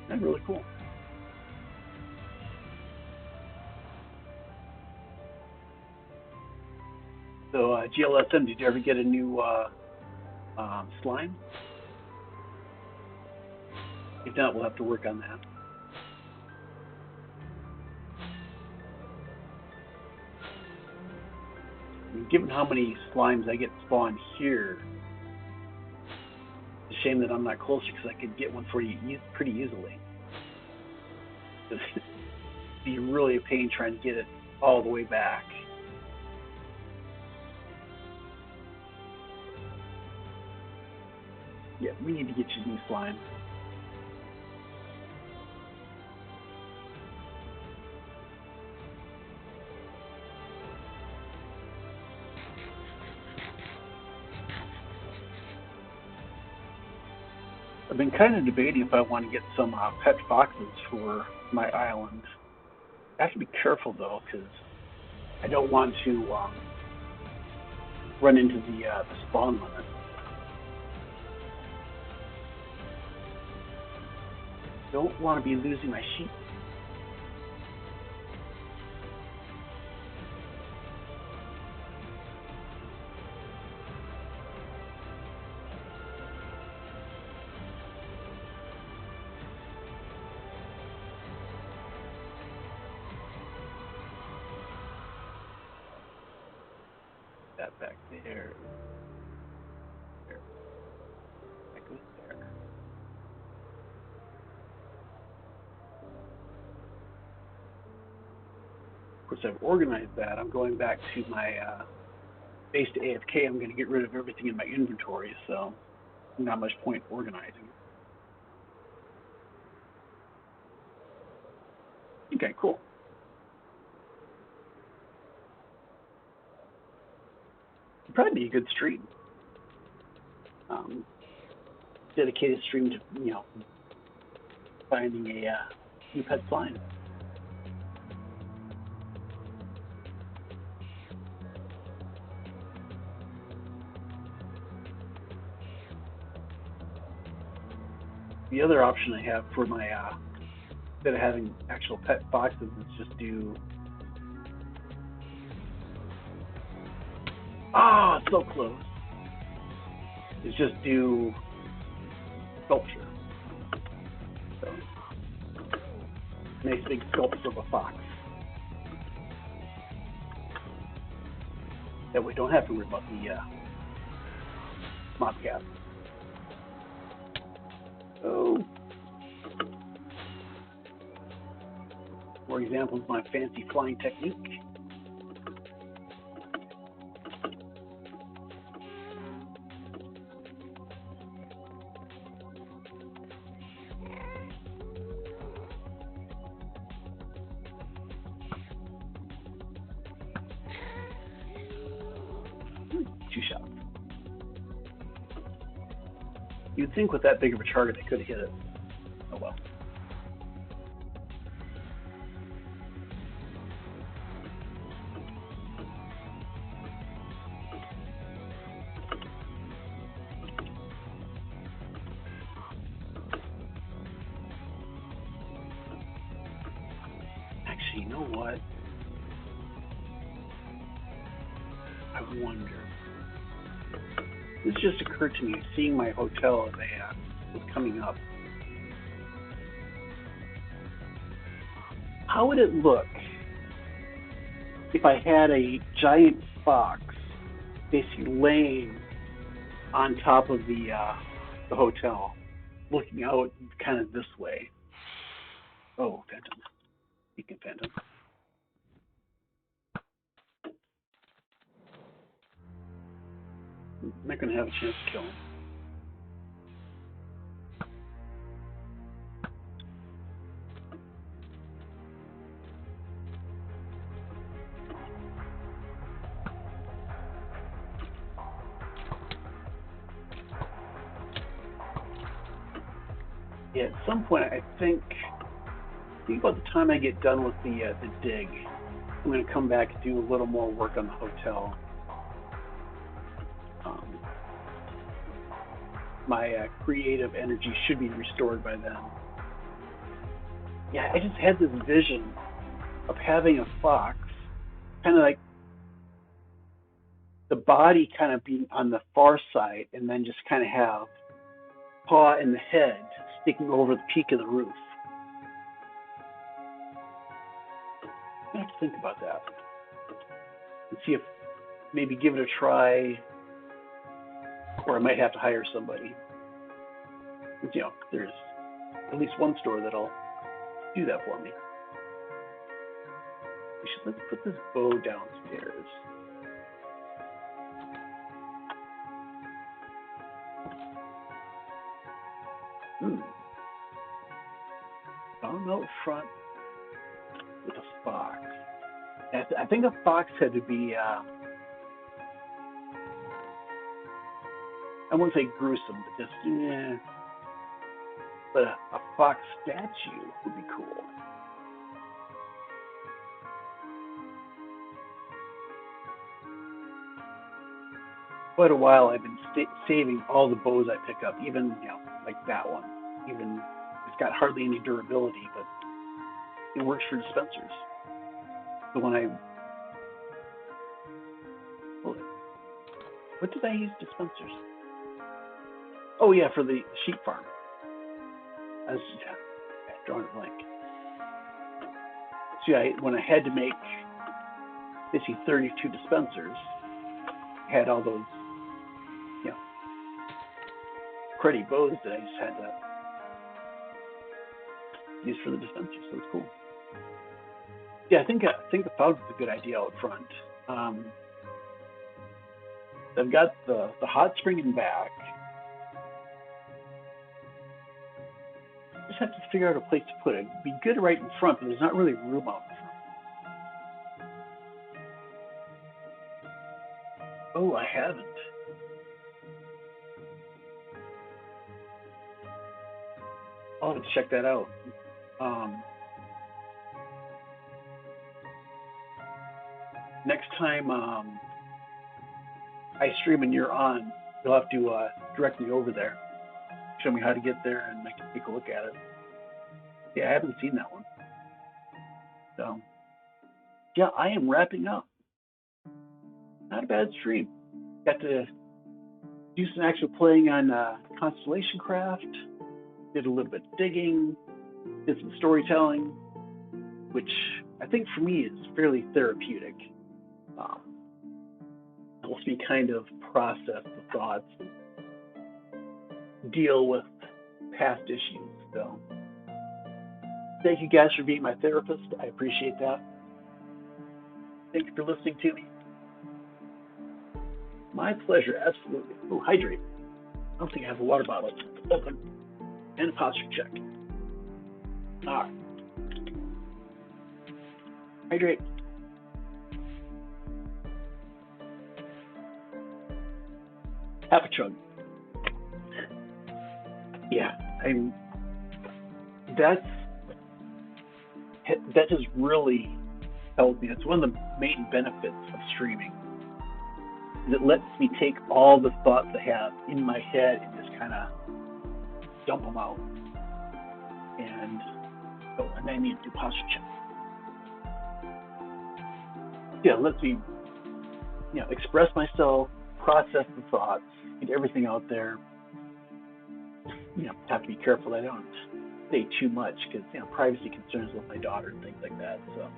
that's really cool. So GLSM, did you ever get a new slime? If not, we'll have to work on that. I mean, given how many slimes I get spawned here, it's a shame that I'm not closer because I could get one for you pretty easily. It'd be really a pain trying to get it all the way back. Yeah, we need to get you new slime. I've been kind of debating if I want to get some pet foxes for my island. I have to be careful though, because I don't want to run into the spawn limit. Don't want to be losing my sheep. that back there. That goes there. Of course, I've organized that. I'm going back to my base to AFK. I'm going to get rid of everything in my inventory, so not much point organizing. Okay, cool. It'd probably be a good stream. Dedicated stream to, you know, finding a new pet slime. The other option I have for my, instead of having actual pet foxes, is just do. Ah, oh, so close. Is just do sculpture. So, nice big sculpture of a fox. That we don't have to worry about the mobcat. Oh. For example, of my fancy flying technique. Two shots. You'd think with that big of a target they could have hit it. Oh well. Actually, you know what? I wonder. This just occurred to me, seeing my hotel as I was coming up. How would it look if I had a giant fox basically laying on top of the hotel, looking out kind of this way? Oh, phantom. Speaking of phantom. I'm not going to have a chance to kill him. Yeah, at some point, I think about the time I get done with the dig, I'm going to come back and do a little more work on the hotel. My creative energy should be restored by then. Yeah, I just had this vision of having a fox, kind of like the body kind of being on the far side, and then just kind of have paw and the head sticking over the peak of the roof. I have to think about that and see if maybe give it a try, or I might have to hire somebody. You know, there's at least one store that'll do that for me. Let's put this bow downstairs. Found out front with a fox. I think a fox had to be, I wouldn't say gruesome, but just, but a fox statue would be cool. Quite a while I've been saving all the bows I pick up, even, like that one. Even it's got hardly any durability, but it works for dispensers. So when what did I use dispensers? Oh yeah, for the sheep farm. I was drawing a blank. So yeah, when I had to make basically 32 dispensers, had all those, you know, pretty bows that I just had to use for the dispenser, so it's cool. Yeah, I think the pouch is a good idea out front. I've got the hot spring in back. Just have to figure out a place to put it. It'd be good right in front, but there's not really room out in front. Oh, I haven't. I'll have to check that out. Next time I stream and you're on, you'll have to direct me over there. Show me how to get there, and I can take a look at it. Yeah, I haven't seen that one. So, yeah, I am wrapping up. Not a bad stream. Got to do some actual playing on Constellation Craft. Did a little bit of digging. Did some storytelling, which I think for me is fairly therapeutic. Helps me kind of process the thoughts, deal with past issues. So, thank you guys for being my therapist. I appreciate that. Thank you for listening to me. My pleasure, absolutely. Oh, hydrate. I don't think I have a water bottle open. And a posture check. All right. Hydrate. Half a chug. Yeah, that has really helped me. It's one of the main benefits of streaming. It lets me take all the thoughts I have in my head and just kind of dump them out. And I need to do posture check. Yeah, it lets me, express myself, process the thoughts, get everything out there. Have to be careful I don't say too much because privacy concerns with my daughter and things like that. So,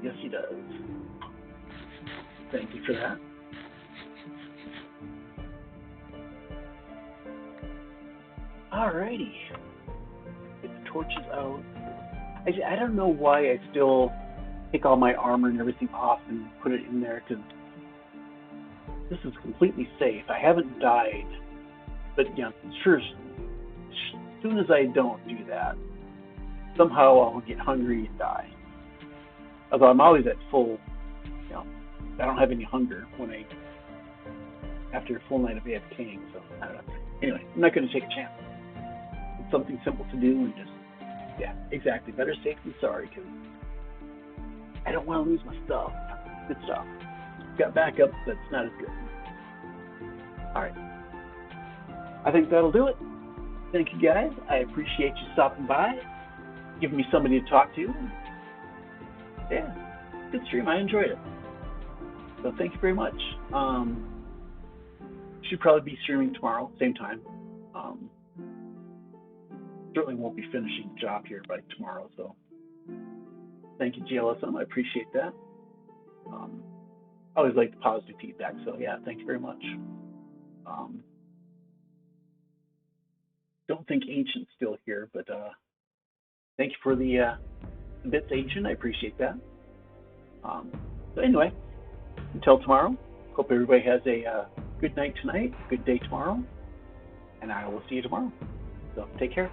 yes, he does. Thank you for that. Alrighty, get the torches out. I don't know why I still take all my armor and everything off and put it in there because this is completely safe. I haven't died. But sure, as soon as I don't do that, somehow I'll get hungry and die. Although I'm always at full, I don't have any hunger after a full night of AFKing. So I don't know. Anyway, I'm not going to take a chance. It's something simple to do and just, exactly. Better safe than sorry because I don't want to lose my stuff. Good stuff. Got backups, but it's not as good. All right. I think that'll do it. Thank you guys. I appreciate you stopping by, giving me somebody to talk to. Yeah, good stream. I enjoyed it. So thank you very much. Should probably be streaming tomorrow, same time. Certainly won't be finishing the job here by tomorrow. So thank you, GLSM. I appreciate that. I always like the positive feedback. So yeah, thank you very much. Don't think Ancient's still here, but thank you for the bits, Ancient. I appreciate that. So anyway, until tomorrow, hope everybody has a good night tonight, good day tomorrow, and I will see you tomorrow. So take care.